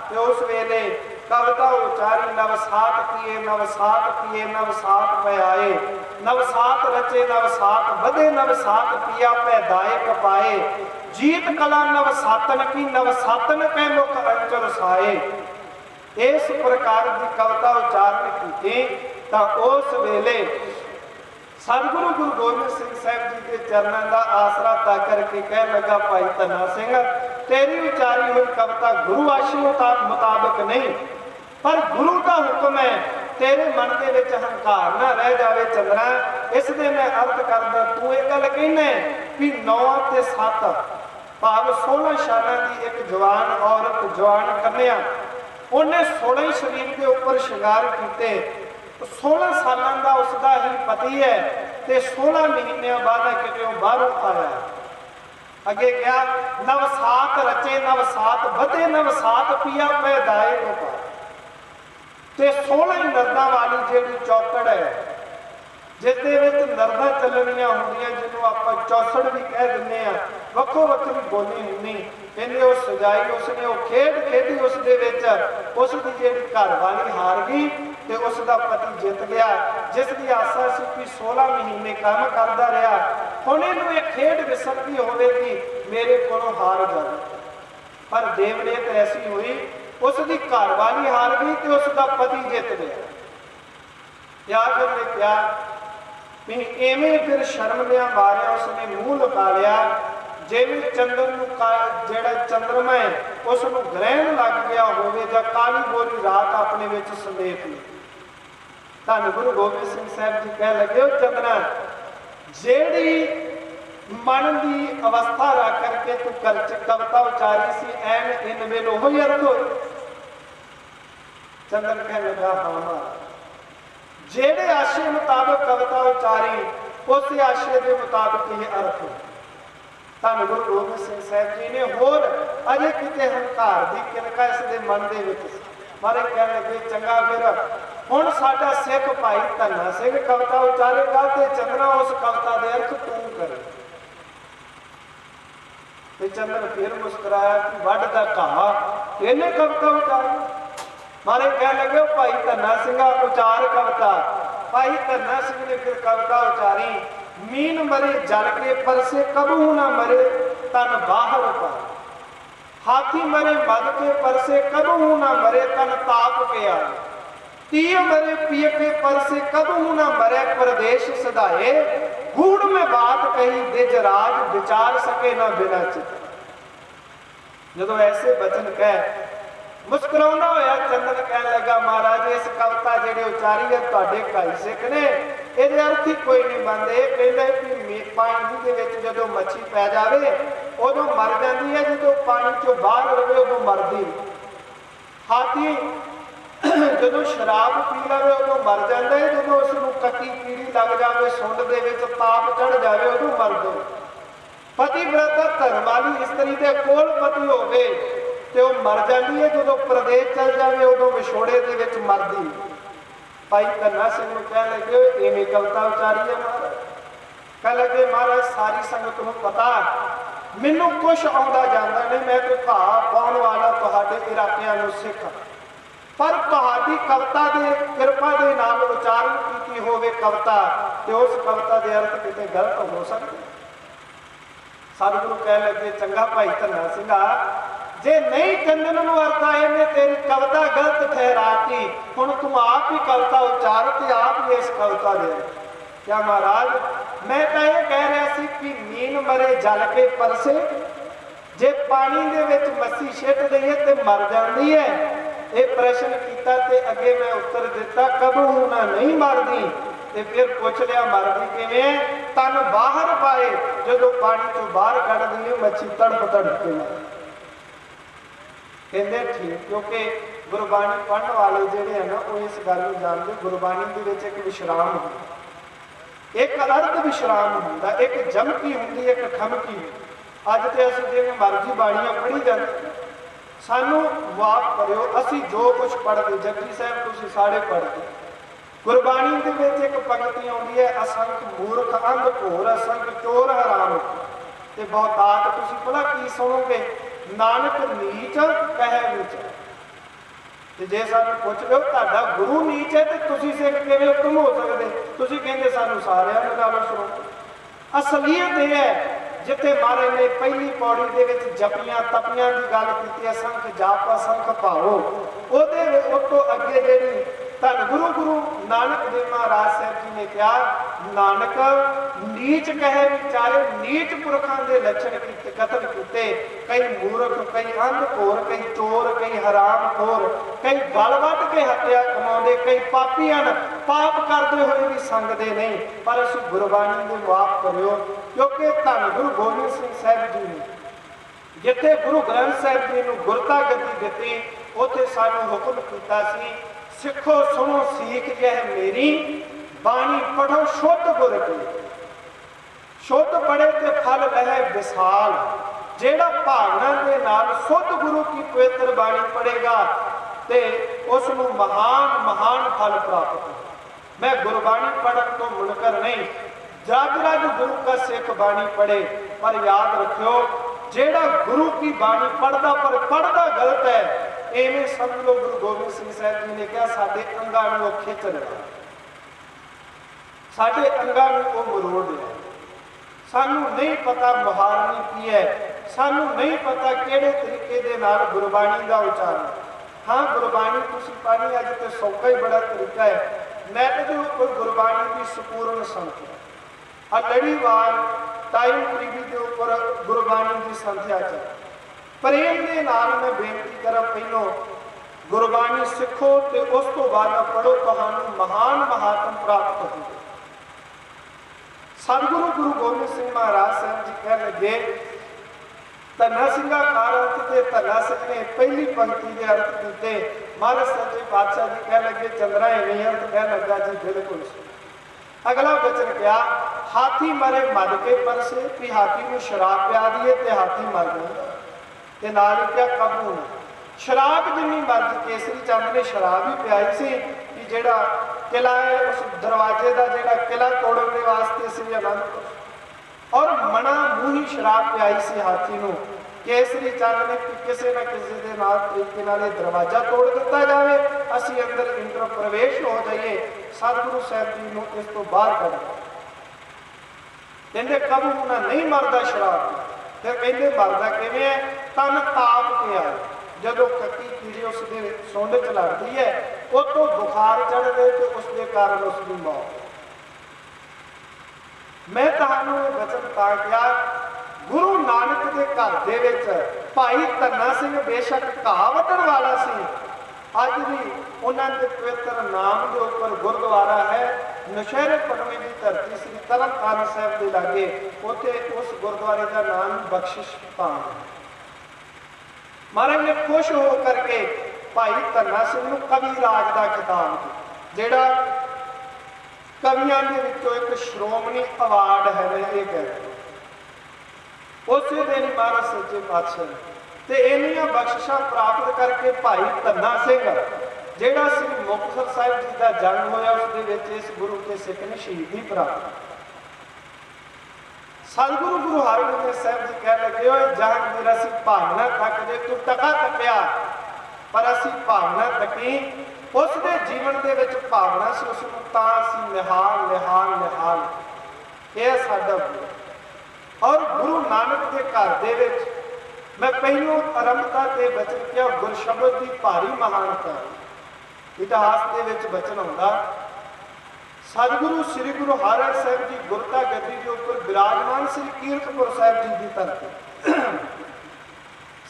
तो उस वेले कविता उचारी नवसात किए नवसात पे आए, नवसात रचे नवसात बधे नवसात पिया पैदायक पाए, जीत कला नवसातन की नवसातन के मुख अंचल साए। इस प्रकार की कविता उचारण की तो उस वेले सतगुरु गुरु गोबिंद सिंह साहब जी के चरणों का आसरा ता करके कह लगा भाई धन्ना सिंह तेरी उचारी हुई कविता गुरु आशे मुताबिक नहीं पर गुरु का हुक्म है, तेरे मन के विच हंकार ना रह जाए चंद्रा। इसलिए मैं अर्थ करदा तू एक गल कहना कि 9 ते 7 भाव 16 सालों की एक जवान औरत जवान कन्या उन्हें 16 ही शरीर के ऊपर श्रृंगार किए। 16 सालों का उसका ही पति है तो 16 महीनों बाद कितों बाहरों आया। अगे क्या नवसात रचे नवसात बधे नवसात पिया पैदाए को ते 16 ही नरदा वाली जी चौकड़ है जिसके नरदा चलनिया होंदियां जिन्हों आप चौसड़ भी कह दिंदे आ, वक्रो वक्री बोली होनी इन्हें वो सजाई उसने वो खेड खेडी उसके उसकी जी घर वाली हार गई तो उसका पति जित गया जिसकी आसा सी कि 16 महीने काम करता रहा। हुण इहनूं ये खेड विसरती होवेगी मेरे कोलों हार जाए, पर देवनेत ऐसी हुई उसकी घर वाली हार गई तो उसका पति जित गया। या फिर ने क्या इवें फिर शर्म लिया मारिया उसने मूँह लुका लिया जिवें चंद्र जेड़ा चंद्रमा है उसनूं ग्रहण लग गया होवे जां काली बोरी रात अपने विच समेट ली। धन गुरु गोबिंद सिंह साहब जी कह लगे चंद्रा जेड़ी मन की अवस्था रख करके तू कविता उचारी सी एन इन वेल ओह ही अर्थ हो। चंद्र कह लगा हाँ जेड़े आशे मुताबिक कविता उचारी उस आशे के मुताबिक ये अर्थ हो। धन गुरु गोबिंद सिंह साहब जी ने होर अजे किते हंकार की किनका इसके मन के मारे कह लगे चंगा फिर हुण साडा सिख भाई धन्ना सिंह कविता उचारेगा तो चंद्रा उस कविता के अर्थ तू करे। चंद्र फिर मुस्कुराया कि वड का घाह इन्हें कविता उचारी। मारे कह लगे भाई धन्ना सिंह उचार कविता। भाई धन्ना सिंह ने फिर कविता उचारी मीन मरे जल के परसे कबू ना मरे तन बाहर पर, हाथी मरे मद के परसे कबू ना मरे तन ताप के आए, तीय मरे पिय के परसे कबू ना मरे प्रदेश सदाए, गूढ़ में बात कही दिजराज विचार सके ना बिना चित। जो ऐसे बचन कह मुस्कुराउंदा होया चंदन कह लगा महाराज इस कविता जी उचारी है तुहाडे भाई सिख ने ये अर्थ ही कोई नहीं बनते। ये कहते कि पानी के जो मच्छी पै जाए उदों मर जाती है, जो पानी चो बाहर रहे उदों मरदी। हाथी जो शराब पी लवे उदों मर जाता है, जो उसनूं कटी कीड़ी लग जाए सुंड दे विच ताप चढ़ जाए उदों मर दे। पतिव्रता धर्म वाली इस्त्री के कोल पति होवे तो वह मर जाती है, जो प्रदेश चल जाए उदों विछोड़े के विच मरदी। भाई धन्ना सिंह नूं कह लगे इवें कविता उचारी है महाराज। कह लगे महाराज सारी संगत नूं पता मैनू कुछ आउंदा जांदा नहीं, मैं तो घाह पाउण वाला तुहाडे इराकिਆਂ नूं सिख, पर तुहाडी कविता के कृपा के नाल उचारण की होवे कविता तो उस कविता के अर्थ किते गलत हो सकते। सतगुरु कह लगे चंगा भाई धन्ना सिंघा, जे नहीं कंदन नूं अर्थ आए ने तेरी कविता गलत ठहराती, हुण तू आप ही कविता उचार ते आप ही इस कविता दे। क्या महाराज मैं तो यह कह रहा सी कि मीन मरे जल के परसे, जे पानी दे विच मस्सी छिट दईए ते मर जाती है। ये प्रश्न किया ते अगे मैं उत्तर दिता कबू ना नहीं मरदी, ते फिर पूछ लिया मरदी किवें, तन बाहर पाए जो पानी चो बाहर कढ़ दी मच्छी तड़प तड़प के मर। कहते ठीक, क्योंकि गुरबाणी पढ़ने वाले जिहड़े हैं ना वो इस गल नूं जानदे, गुरबाणी दे विच एक विश्राम हुंदा, एक अर्ध विश्राम हुंदा, एक जमकी हुंदी, एक ठमकी। अज तो असीं जिवें मर्जी बाणियां पढ़ी जांदे, सानू माफ करियो असी जो कुछ पढ़ते जपजी साहब तुसीं सारे पढ़ते, गुरबाणी दे विच एक पंक्ति आउंदी है असंख मूर्ख अंध घोर असंख चोर हराम, ते बहुतात तुसीं भला की सुनोगे नानक नीच कहे नीच। ते जे सानू पुछ लो तुहाडा गुरु नीच है तो तुसीं सिख किवें हुकम हो सकदे, तुसीं कहंदे सानू सारिआं नूं नालों सुनो। असलीयत यह है जिथे महाराज ने पहली पौड़ी दे विच जपियां तपियां की गल की, असंख जाप असंख भाओ, उस तो अगे जिहड़ी धन गुरु गुरु नानक देव महाराज साहब जी ने कहा नानक नीच कहे विचारे, नीच पुरखों के लक्षण कथन किए, कई मूर्ख कई अंध घोर कई चोर कई हराम खोर, कई गल वट के हत्या कमाते, कई पापी हैं पाप करते हुए भी संगते नहीं, पर असीं गुरबाणी दे माफ करियो, क्योंकि धन गुरु गोबिंद सिंह साहब जी ने जिथे गुरु ग्रंथ साहब जी नूं गुरता गद्दी दी उत्थे सानूं हुक्म कीता सी सिखो सुनो सीख यह मेरी बाणी पढ़ो शुद्ध गुर की, शुद्ध पढ़े ते फल लहे विशाल। जेड़ा भावना के नाल शुद्ध गुरु की पवित्र बाणी पढ़ेगा ते उसनूं महान महान फल प्राप्त हो। मैं गुरबाणी पढ़न तो मुनकर नहीं, जग रज गुरु का सिख बाणी पढ़े, पर याद रखियो जेड़ा गुरु की बाणी पढ़दा पर पढ़दा गलत है, एवें समझ लो गुरु गोबिंद सिंह साहब जी ने कहा साडे अंगां नूं खिच रहा, साडे अंगां नूं वो मरोड़ रहा। सानू नहीं पता मुहारनी की है, सानू नहीं पता किहड़े तरीके दे नाल गुरबाणी का उचारण। हाँ गुरबाणी तुसीं पढ़नी अज तो सौखा ही बड़ा तरीका है, नैट के उपर गुरबाणी की संपूर्ण संख्या लड़ीवार टाइम टीवी के उपर गुरबाणी की संख्या च प्रेम के नाल मैं बेनती करा पहलों गुरबाणी सिखो तो उस तो बाद पढ़ो, तुहानूं महान महात्म प्राप्त हो। सतगुरु गुरु गोबिंद सिंह महाराज साहब जी कह लगे धन्ना सिंघा कार अर्थ के धन्ना सिंह ने पहली पंक्ति के अर्थ किए, महाराज सच्चे पातशाह जी कह लगे चंद्रा इवें अर्थ कह लगा जी बिल्कुल। अगला वचन क्या हाथी मरे मद के परसे, भी हाथी में शराब पिया दिए तो हाथी मर जाए, ते नाल क्या काबू ने शराब जिन्नी मर्जी केसरी चंद ने शराब ही पियाई सी कि जेड़ा किला है उस दरवाजे का जेड़ा किला तोड़ने वास्ते सी आनंदपुर और मना मूँह ही शराब पियाई सी हाथी नूं। केसरी चंद ने किसी न किसी के नाल तरीके नाल दरवाजा तोड़ दिता जाए, असी अंदर इंटर प्रवेश हो जाइए, सतगुरु साहब जी नूं इस तो बाहर कढ़ कहते काबू ना नहीं मरदा शराब। फिर कहते मरदा किवें है, तन ताप के आ जो कत्ती कीड़ी उसके सुंड च लगती है उस तो बुखार चढ़ गए तो उसके कारण उसकी मौत। मैं तुहानूं वचन ता किया गुरु नानक के घर दे विच भाई धन्ना सिंह बेशक घाह वड्ढण वाला सी, अज भी उन्होंने पवित्र नाम के उपर गुरुद्वारा है नौशहरे पनवे की धरती श्री तरनतारण साहब के लागे, उत्थे उस गुरुद्वारे का नाम बख्शिश धाम है। महाराज ने खुश हो करके भाई धन्ना सिंह नूं कवि राज का खिताब दिता, जिहड़ा कवियां दे विचों एक श्रोमणी अवार्ड है। मैं ये कहता उस दिन महाराज सच्चे पातशाह ਤੇ ਇੰਨੀਆਂ ਬਖਸ਼ਿਸ਼ਾਂ ਪ੍ਰਾਪਤ ਕਰਕੇ ਭਾਈ ਧੰਨਾ ਸਿੰਘ ਜਿਹੜਾ ਸ੍ਰੀ ਮੁਕਤਸਰ ਸਾਹਿਬ ਜੀ ਦਾ ਜਨਮ ਹੋਇਆ ਉਸ ਦੇ ਵਿੱਚ ਇਸ ਗੁਰੂ ਕੇ ਸਿੱਖ ਨੇ ਸ਼ਹੀਦੀ ਪ੍ਰਾਪਤ। ਸਤਿਗੁਰੂ ਗੁਰੂ ਹਰਗੋਬਿੰਦ ਸਾਹਿਬ ਜੀ ਕਹਿ ਲੱਗੇ ਹੋਏ ਜਹਾਂਗੀਰ ਅਸੀਂ ਭਾਵਨਾ ਤੱਕਦੇ ਤੂੰ ਟਕਾ ਟੱਪਿਆ ਪਰ ਅਸੀਂ ਭਾਵਨਾ ਤੱਕੀ। ਉਸ ਦੇ ਜੀਵਨ ਦੇ ਵਿੱਚ ਭਾਵਨਾ ਸੀ, ਉਸ ਨੂੰ ਤਾਂ ਅਸੀਂ ਨਿਹਾਲ ਨਿਹਾਲ ਨਿਹਾਲ। ਇਹ ਸਾਡਾ ਗੁਰੂ। ਔਰ ਗੁਰੂ ਨਾਨਕ ਦੇ ਘਰ ਦੇ ਵਿੱਚ ਮੈਂ ਪਹਿਲੋਂ ਆਰੰਭਤਾ ਤੇ ਬਚਨ ਕਿਹਾ ਗੁਰ ਸ਼ਬਦ ਦੀ ਭਾਰੀ ਮਹਾਨਤਾ। ਇਤਿਹਾਸ ਦੇ ਵਿੱਚ ਬਚਨ ਆਉਂਦਾ ਸਤਿਗੁਰੂ ਸ੍ਰੀ ਗੁਰੂ ਹਰਿ ਸਾਹਿਬ ਜੀ ਗੁਰਤਾ ਗੱਦੀ ਦੇ ਉੱਪਰ ਵਿਰਾਜਮਾਨ ਸ੍ਰੀ ਕੀਰਤਪੁਰ ਸਾਹਿਬ ਜੀ ਦੀ ਧਰਤੀ।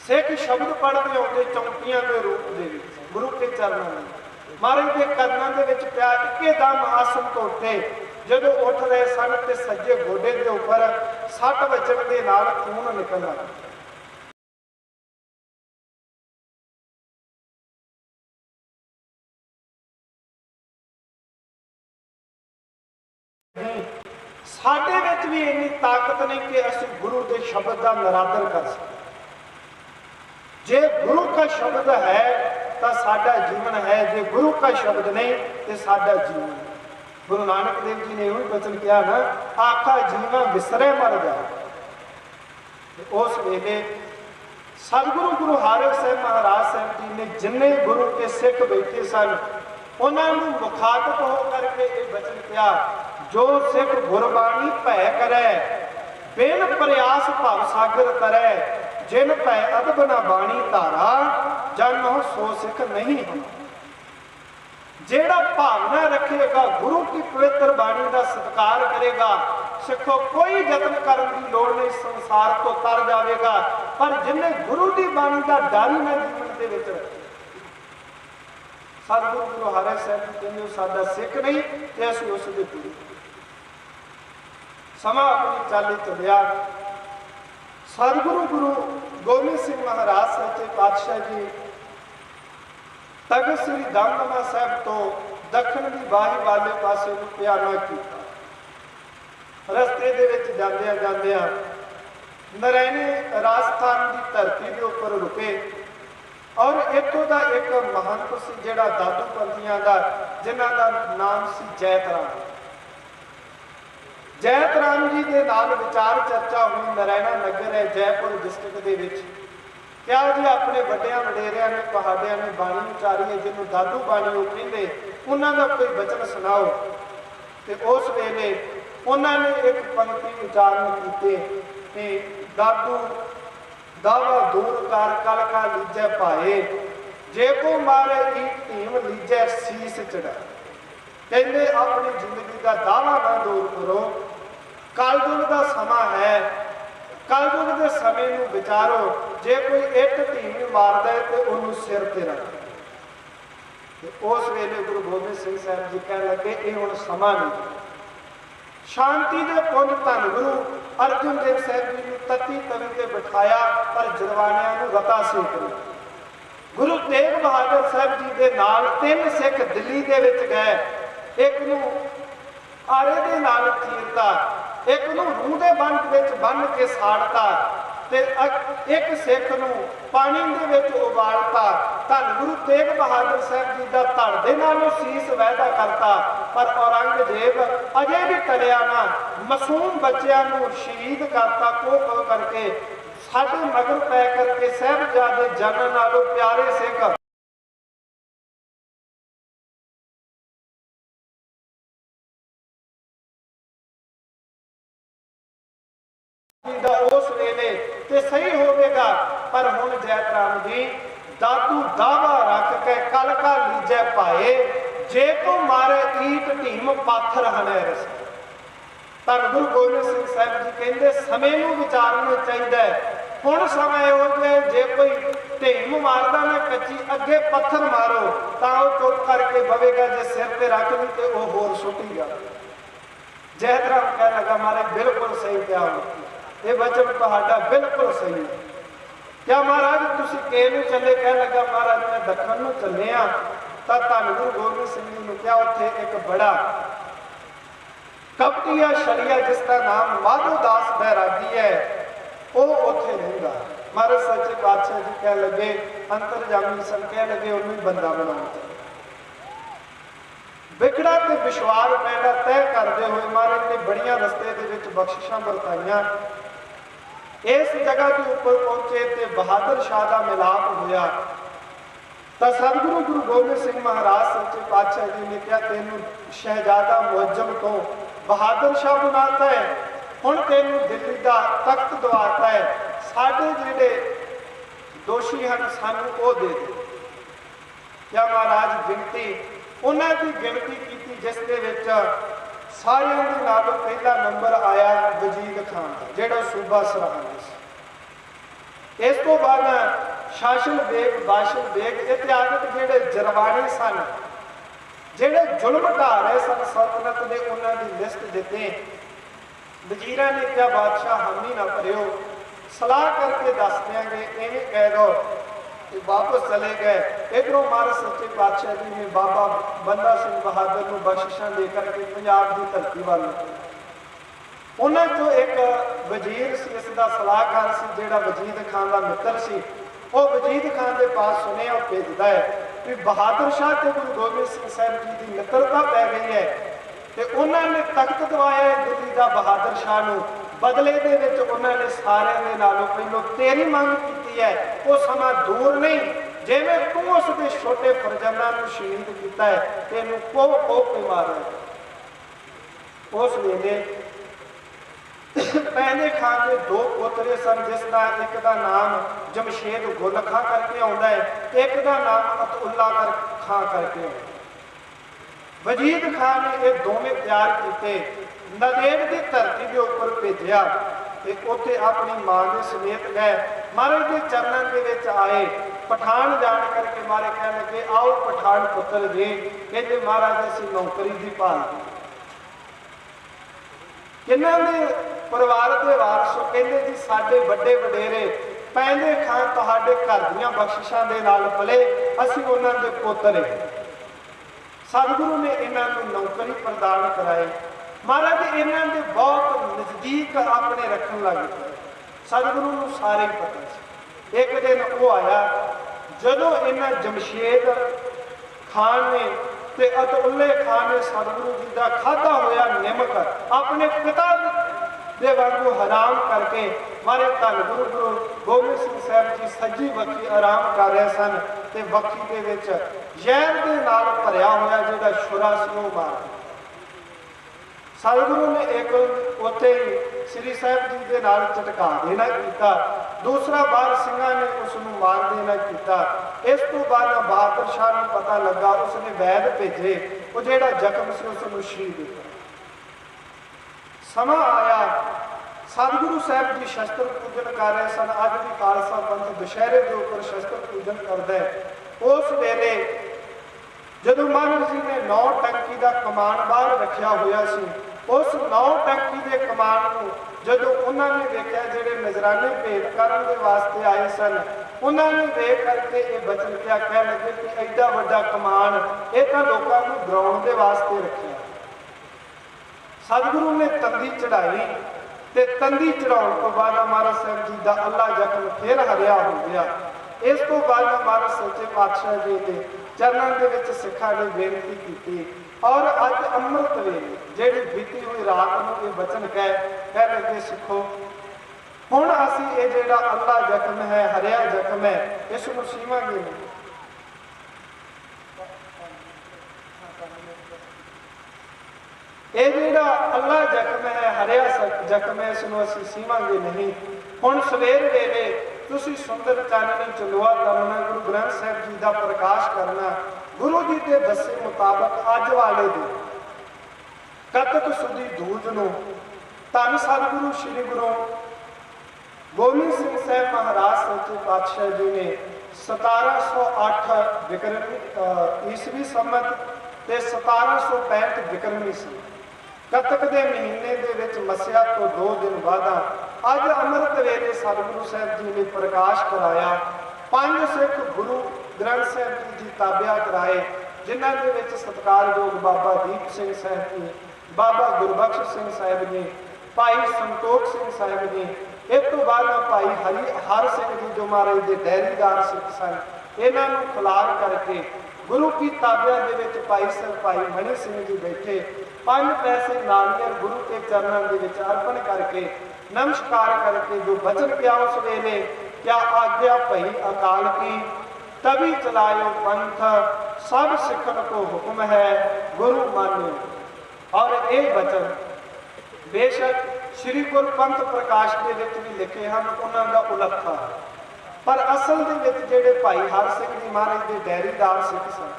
ਸਿੱਖ ਸ਼ਬਦ ਪੜ੍ਹਦੇ ਆਉਂਦੇ ਚੌਂਕੀਆਂ ਦੇ ਰੂਪ ਦੇ ਵਿੱਚ ਗੁਰੂ ਕੇ ਚਰਨਾਂ ਵਿੱਚ ਮਹਾਰਾਜ ਦੇ ਕਰਨਾਂ ਦੇ ਵਿੱਚ ਪਿਆ ਇੱਕਦਮ ਆਸਣ ਤੋਂ ਉੱਠੇ। ਜਦੋਂ ਉੱਠ ਰਹੇ ਸਨ ਤੇ ਸੱਜੇ ਗੋਡੇ ਦੇ ਉੱਪਰ ਸੱਟ ਵੱਜਣ ਦੇ ਨਾਲ ਖੂਨ ਨਿਕਲ ਆਇਆ। ਸਾਡੇ ਵਿੱਚ ਵੀ ਇੰਨੀ ਤਾਕਤ ਨਹੀਂ ਕਿ ਅਸੀਂ ਗੁਰੂ ਦੇ ਸ਼ਬਦ ਦਾ ਨਿਰਾਦਰ ਕਰ ਸਕੀਏ। ਜੇ ਗੁਰੂ ਦਾ ਸ਼ਬਦ ਹੈ ਤਾਂ ਸਾਡਾ ਜੀਵਨ ਹੈ, ਜੇ ਗੁਰੂ ਦਾ ਸ਼ਬਦ ਨਹੀਂ ਤੇ ਸਾਡਾ ਜੀਵਨ। ਗੁਰੂ ਨਾਨਕ ਦੇਵ ਜੀ ਨੇ ਇਹੋ ਬਚਨ ਕਿਹਾ ਨਾ ਆਖਾ ਜੀਵਾ ਵਿਸਰੇ ਮਰ ਜਾ। ਉਸ ਵੇਲੇ ਸਤਿਗੁਰੂ ਗੁਰੂ ਹਰਿ ਸਾਹਿਬ ਮਹਾਰਾਜ ਸਾਹਿਬ ਜੀ ਨੇ ਜਿੰਨੇ ਗੁਰੂ ਕੇ ਸਿੱਖ ਬੈਠੇ ਸਨ ਉਹਨਾਂ ਨੂੰ ਮੁਖਾਤਬ ਹੋ ਕਰਕੇ ਇਹ ਬਚਨ ਕਿਹਾ ਜੋ ਸਿੱਖ ਗੁਰਬਾਣੀ ਭੈ ਕਰੈ ਬਿਨ ਪ੍ਰਯਾਸ ਭਵ ਸਾਗਰ ਤਰੈ ਜਿਨ ਭੈ ਅਦਬ ਨਾ ਬਾਣੀ ਧਾਰਾ ਜਨ ਸੋ ਸਿੱਖ ਨਹੀਂ। ਜਿਹੜਾ ਭਾਵਨਾ ਰੱਖੇਗਾ ਗੁਰੂ ਕੀ ਪਵਿੱਤਰ ਬਾਣੀ ਦਾ ਸਤਿਕਾਰ ਕਰੇਗਾ ਸਿੱਖੋ ਕੋਈ ਯਤਨ ਕਰਨ ਦੀ ਲੋੜ ਨਹੀਂ, ਸੰਸਾਰ ਤੋਂ ਤਰ ਜਾਵੇਗਾ। ਪਰ ਜਿਨੇ ਗੁਰੂ ਦੀ ਬਾਣੀ ਦਾ ਡਰ ਹੀ ਨਾ ਜੀਵਨ ਦੇ ਵਿੱਚ ਰੱਖੇ। ਸਤਿਗੁਰੂ ਗੁਰੂ ਹਰਿ ਸਾਹਿਬ ਜੀ ਕਹਿੰਦੇ ਸਾਡਾ ਸਿੱਖ ਨਹੀਂ ਤੇ ਅਸੀਂ ਉਸ ਦੇ ਪੂਰੇ। ਸਮਾਂ ਆਪਣੀ ਚਾਲੀ ਚੱਲਿਆ। ਸਤਿਗੁਰੂ ਗੁਰੂ ਗੋਬਿੰਦ ਸਿੰਘ ਮਹਾਰਾਜ ਸੱਚੇ ਪਾਤਸ਼ਾਹ ਜੀ ਤਖਤ ਸ੍ਰੀ ਦਮਦਮਾ ਸਾਹਿਬ ਤੋਂ ਦੱਖਣ ਦੀ ਬਾਹੀ ਵਾਲੇ ਪਾਸੇ ਨੂੰ ਪਿਆਨਾ ਕੀਤਾ। ਰਸਤੇ ਦੇ ਵਿੱਚ ਜਾਂਦਿਆਂ ਜਾਂਦਿਆਂ ਨਰੈਣੇ ਰਾਜਸਥਾਨ ਦੀ ਧਰਤੀ ਦੇ ਉੱਪਰ ਰੁਕੇ ਔਰ ਇੱਥੋਂ ਦਾ ਇੱਕ ਮਹੰਤ ਸੀ ਜਿਹੜਾ ਦਾਦੂ ਪੰਥੀਆਂ ਦਾ ਜਿਨ੍ਹਾਂ ਦਾ ਨਾਮ ਸੀ ਜੈਤ ਰਾਮ। ਜੈਤ ਰਾਮ ਜੀ ਦੇ ਨਾਲ ਵਿਚਾਰ ਚਰਚਾ ਹੋਈ। ਨਰੈਣਾ ਨਗਰ ਹੈ ਜੈਪੁਰ ਡਿਸਟ੍ਰਿਕਟ ਦੇ ਵਿੱਚ। ਕਿਹਾ ਜੀ ਆਪਣੇ ਵੱਡਿਆਂ ਵਡੇਰਿਆਂ ਨੇ ਪਹਾੜਿਆਂ ਨੇ ਬਾਣੀ ਉਚਾਰੀ ਹੈ ਜਿਹਨੂੰ ਦਾਦੂ ਬਾਣੀ ਉਹ ਕਹਿੰਦੇ, ਉਹਨਾਂ ਦਾ ਕੋਈ ਬਚਨ ਸੁਣਾਓ। ਤੇ ਉਸ ਵੇਲੇ ਉਹਨਾਂ ਨੇ ਇੱਕ ਪੰਕਤੀ ਉਚਾਰਨ ਕੀਤੇ ਕਿ ਦਾਦੂ ਦਾਵਾ ਦੂਰ ਕਰ ਕਲ ਕਾ ਲੀਜੈ ਭਾਏ ਜੇ ਕੋ ਮਾਰੇ ਈਟ ਧੀਮ ਲੀਜੈ ਸੀਸ ਚੜਾ। ਕਹਿੰਦੇ ਆਪਣੀ ਜ਼ਿੰਦਗੀ ਦਾ ਦਾਵਾ ਨਾ ਦੂਰ ਕਰੋ। ਕਲਯੁਗ ਦਾ ਸਮਾਂ ਹੈ, ਕਲਯੁਗ ਦੇ ਸਮੇਂ ਨੂੰ ਵਿਚਾਰੋ। ਜੇ ਕੋਈ ਇੱਟ ਧੀਮ ਮਾਰਦਾ ਹੈ ਤੇ ਉਹਨੂੰ ਸਿਰ ਤੇ ਰੱਖ। ਤੇ ਉਸ ਵੇਲੇ ਗੁਰੂ ਗੋਬਿੰਦ ਸਿੰਘ ਸਾਹਿਬ ਜੀ ਕਹਿਣ ਲੱਗੇ ਇਹ ਹੁਣ ਸਮਾਂ ਨਹੀਂ। ਸ਼ਾਂਤੀ ਦੇ ਪੁੰਜ ਧੰਨ ਗੁਰੂ ਅਰਜਨ ਦੇਵ ਸਾਹਿਬ ਜੀ ਨੂੰ ਤਤੀ ਤਵੀ ਤੇ ਬਿਠਾਇਆ ਪਰ ਜਰਵਾਣਿਆਂ ਨੂੰ ਰਤਾ ਸੇਕ ਲਿਆ। ਗੁਰੂ ਤੇਗ ਬਹਾਦਰ ਸਾਹਿਬ ਜੀ ਦੇ ਨਾਲ 3 ਸਿੱਖ ਦਿੱਲੀ ਦੇ ਵਿੱਚ ਗਏ। ਇੱਕ ਨੂੰ ਆਰੇ ਦੇ ਨਾਲ ਚੀਰਤਾ, ਇੱਕ ਨੂੰ ਰੂਹ ਦੇ ਬੰਦ ਵਿੱਚ ਬੰਨ ਕੇ ਸਾੜਤਾ ਤੇ ਇੱਕ ਸਿੱਖ ਨੂੰ ਪਾਣੀ ਦੇ ਵਿੱਚ ਉਬਾਲਤਾ। ਧੰਨ ਗੁਰੂ ਤੇਗ ਬਹਾਦਰ ਸਾਹਿਬ ਜੀ ਦਾ ਧੜ ਦੇ ਨਾਲ ਸੀਸ ਵਾਅਦਾ ਕਰਤਾ ਪਰ ਔਰੰਗਜ਼ੇਬ ਅਜੇ ਵੀ ਟਲਿਆ ਨਾ। ਮਾਸੂਮ ਬੱਚਿਆਂ ਨੂੰ ਸ਼ਹੀਦ ਕਰਤਾ ਕੋਹ ਕਰਕੇ। ਸਾਡੇ ਮਗਰ ਪੈ ਕਰਕੇ ਸਾਹਿਬਜ਼ਾਦੇ ਜਾਨਾਂ ਨਾਲੋਂ ਪਿਆਰੇ ਸਿੱਖ ਦਾ ਉਸ ਵੇਲੇ ਤੇ ਸਹੀ ਹੋਵੇਗਾ। ਪਰ ਹੁਣ ਜੈਤ ਰਾਮ ਜੀ ਦਾਦੂ ਦਾਵਾ ਰੱਖ ਕੇ ਕਲ ਕਾ ਲੀਜੈ ਭਾਏ ਜੇ ਕੋ ਮਾਰੇ ਈਟ ਢੀਮ ਪਾਥਰ ਹਨੇ ਰਸ। ਧੰਨ ਗੁਰੂ ਗੋਬਿੰਦ ਸਿੰਘ ਸਾਹਿਬ ਜੀ ਕਹਿੰਦੇ ਸਮੇਂ ਨੂੰ ਵਿਚਾਰਨਾ ਚਾਹੀਦਾ ਹੈ। ਹੁਣ ਸਮਾਂ ਇਹੋ ਜਿਹਾ ਜੇ ਕੋਈ ਢੀਮ ਮਾਰਦਾ ਨਾ ਕੱਚੀ ਅੱਗੇ ਪੱਥਰ ਮਾਰੋ ਤਾਂ ਉਹ ਚੁੱਪ ਕਰਕੇ ਬਵੇਗਾ, ਜੇ ਸਿਰ ਤੇ ਰੱਖ ਲਈ ਤੇ ਉਹ ਹੋਰ ਸੁੱਟੀ ਜਾ। ਜੈਤ ਰਾਮ ਕਹਿਣ ਲੱਗਾ ਮਹਾਰਾਜ ਬਿਲਕੁਲ ਸਹੀ ਕਿਹਾ, ਇਹ ਵਚਨ ਤੁਹਾਡਾ ਬਿਲਕੁਲ ਸਹੀ ਹੈ। ਕਿਆ ਮਹਾਰਾਜ ਤੁਸੀਂ ਕਿਹ ਨੂੰ ਚੱਲੇ? ਕਹਿਣ ਲੱਗਾ ਮਹਾਰਾਜ ਮੈਂ ਦੱਖਣ ਨੂੰ ਚੱਲੇ ਆ। ਤਾਂ ਧੰਨ ਗੁਰੂ ਗੋਬਿੰਦ ਸਿੰਘ ਜੀ ਨੂੰ ਕਿਹਾ ਉੱਥੇ ਇੱਕ ਬੜਾ ਕਪਟੀਆ ਸ਼ਰੀਆ ਜਿਸ ਦਾ ਨਾਮ ਮਾਧੋ ਦਾਸ ਬੈਰਾਗੀ ਹੈ ਉਹ ਉੱਥੇ ਰਹਿੰਦਾ। महाराज सच्चे पातशाह जी कह लगे, अंतरजामी सन, कह लगे उन्हें ही बंदा बनाओ। विखड़ा ते विश्वास पैदा तय करते हुए महाराज ने बड़िया रस्ते के विच बख्शिशां बरताइयां। इस जगह के उपर पहुंचे तो बहादुर शाह का मिलाप होया। तो सतगुरु गुरु गोबिंद सिंह महाराज सच्चे पातशाह जी ने कहा, तेनू शहजादा मुअज्जम तो बहादुर शाह बनाता है, हुण तेनू दिल्ली का तख्त दवाता है, साडे जिहड़े दोषी हैं सानू वो दे दे। क्या महाराज गिनती उन्होंने की गिनती की, जिस सारियों के नालों पहला नंबर आया वजीद खान का, जोड़ा सूबा सरहंद से। इस तो बाद शासन बेग, बाशन बेग इत्यादि जोड़े जरवाने सन, जोड़े जुल्म ढा रहे सन सल्तनत ने, उन्होंने लिस्ट देते। वजीर ने क्या बादशाह हामी ना करो, सलाह करके दस देंगे, इवें कह दो, वापस चले गए। इधरों महाराज सच्चे पातशाह जी ने बाबा बंदा सिंह बहादुर को बख्शिशां दे करके पंजाब की धरती वाल उन्होंने जो एक वजीर से इसका सलाहकार से, जोड़ा वजीद खान का मित्र से, वो वजीद खान के पास सुने और भेजता है कि बहादुर शाह तो गुरु गोबिंद सिंह साहब जी की मित्रता पै गई है, तो उन्होंने तख्त दवाया दिल्ली का बहादुर शाह को। बदले के उन्होंने सारे के नालों पहलों तेरी मंग की है, वो समा दूर नहीं, जिवें तू उसके छोटे फरजंदा शहीद किया है, तेन कोह के मारा। उस वेले पहले खान के दो पोतरे सन, जिसका एक का नाम जमशेद गुल खां करके आता है, एक का नाम अतउल्ला खां करके आता है। वजीद खान ने ये दोवें तैयार किए, नदेड़ की धरती के उपर भेजा, उत्थे अपनी मां के समेत गए, महाराज के चरणों के विच आए। पठान जान करके मारे कह लगे, आओ पठान पुत्र जी, कहते महाराज असीं नौकरी की भाल। किन्हां दे परिवार के वारस हो, कहते जी साडे वड्डे वडेरे पैंदे खान तुहाडे घर दीआं बख्शिशां दे नाल पले, असीं उन्हां दे पुत्र हैं। सतगुरु ने इन्हों नौकरी प्रदान कराई। महाराज इन्हों के बहुत नज़दीक अपने रखन लग गए। सतगुरु को सारे पता से। एक दिन वो आया जदों इन्हें जमशेद खान ने ते अतउल्ले खान ने सतगुरु जी का खाधा होया निमक अपने पिता दे वांगू हराम करके मारे धन गुरु गुरु गोबिंद सिंह साहब जी सज्जी बखी आराम कर रहे सन, ते बखी के विच जहर के नाल भरिया होया जिहड़ा छुरा सी वो मार। सतगुरु ने एक उत्थे ही श्री साहब जी के नाल झटका देना किया, दूसरा बार सिंघां ने उसनूं मार देना किया। इस तो बाद बहादुर शाह नूं पता लगा, उसने वैद भेजे, वो जिहड़ा जख्म से उसनूं शी दिता। समा आया सतगुरु साहब जी शस्त्र पूजन कर रहे सन। अज भी खालसा पंथ दशहरे के उपर शस्त्र पूजन करता है। उस वेले जदों महाराज जी ने 9 टंकी का कमान बाहर रखा हुआ सी, उस 9 टंकी के कमान को जदों उन्होंने देखा, जोड़े नजराने भेंट करने के वास्ते आए सन, उन्होंने देख करके ये बचन क्या कह लगे कि एडा वड्डा कमान ये तो लोगों को डराउण के वास्ते रखा। सतगुरु ने तंदी चढ़ाई, ते तंदी चढ़ाने तो बाद महाराज साहब जी का अल्लाह जख्म फिर हरिया हो गया। इस तो बाद महाराज सच्चे पातशाह जी के चरणों के विच सिखा ने बेनती की, और अज अमृत वेले जिहड़ी बीती हुई रात को ये वचन कह लगे, सिखो हुण असीं ये जिहड़ा अल्लाह जख्म है, हरिया जख्म है, इसनूं सीवांगे नहीं। ये जिहड़ा अल्लाह जख्म है, हरिया जख्म है, इसनूं असीं सीवांगे नहीं। हुण सवेर वेले तुसीं सुंदर चाननी च लोहा करना, गुरु ग्रंथ साहिब जी का प्रकाश करना। गुरु जी के दसे मुताबक अज वाले दिन कतक सुधी दूज नूं धन सतगुरु श्री गुरु गोबिंद सिंह साहब महाराज सच्चे पातशाह जी ने 1708 विक्रमी ईसवी संमत ते 1765 विक्रमी सी कतक के महीने के विच मस्या तो 2 दिन बाद अज अमृत वेले सतगुरु साहब जी ने प्रकाश कराया। 5 सिख गुरु ग्रंथ साहब जी की ताबिया कराए, जिन्हों के विच सत्कारयोग बाबा दीप सिंह साहब जी, बाबा गुरबख्श सिंह साहब जी, भाई संतोख सिंह साहिब जी, इस तो बाद भाई हर सिंह जी जो महाराज के डैरीदार सिख सन, इन्हों खिलार करके गुरु की ताबिया के भाई साहब भाई मनी सिंह जी बैठे 5 पैसे नारियल गुरु के चरणों के अर्पण करके नमस्कार करके जो वचन किया उस वेले, क्या आज्ञा भई अकाल की तभी चलायो पंथ, सब सिखन को हुक्म है गुरु मान्यो। और ये वचन बेशक श्री गुरु पंथ प्रकाश के भी लिखे हैं, उन्होंने उलखा, पर असल के जेडे भाई हर सिंह जी महाराज के डैरीदार सिख सन,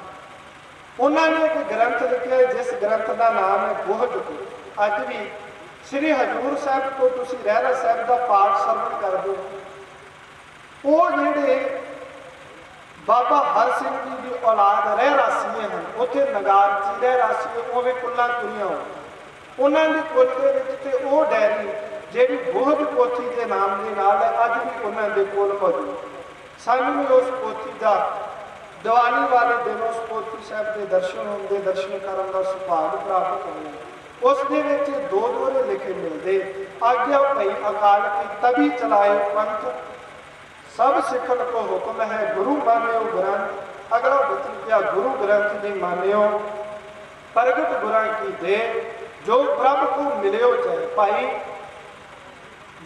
उन्होंने एक ग्रंथ लिखे जिस ग्रंथ का नाम है बोहजपुर। अज भी श्री हजूर साहब को तुसी रहरा साहब का पाठ श्रवण कर दो, वो जेडे बाबा हर सिंह जी की औलाद रह रासीए हैं, उत्थे नगार च रह रासीए उवें कुल्लां तुरियां हो, उन्होंने कुल के वो डैरी जी बोहज पोथी के नाम के नाल अज भी उन्होंने कोल मौजूद। सानू भी उस पोथी का दिवाली वाले दिन उस पोथी साहब के दर्शन होंगे, दर्शन करने का सुभाग प्राप्त होने, उस दो दोहरे लिखे मिलते, आज्ञा भई अकाल की तभी चलाए पंथ, सब सिखन को हुक्म है गुरु मान्यो ग्रंथ। अगला वचन क्या गुरु ग्रंथ नहीं मान्यो, प्रगट गुरां की दे जो प्रभ को मिलियो चाहे। भाई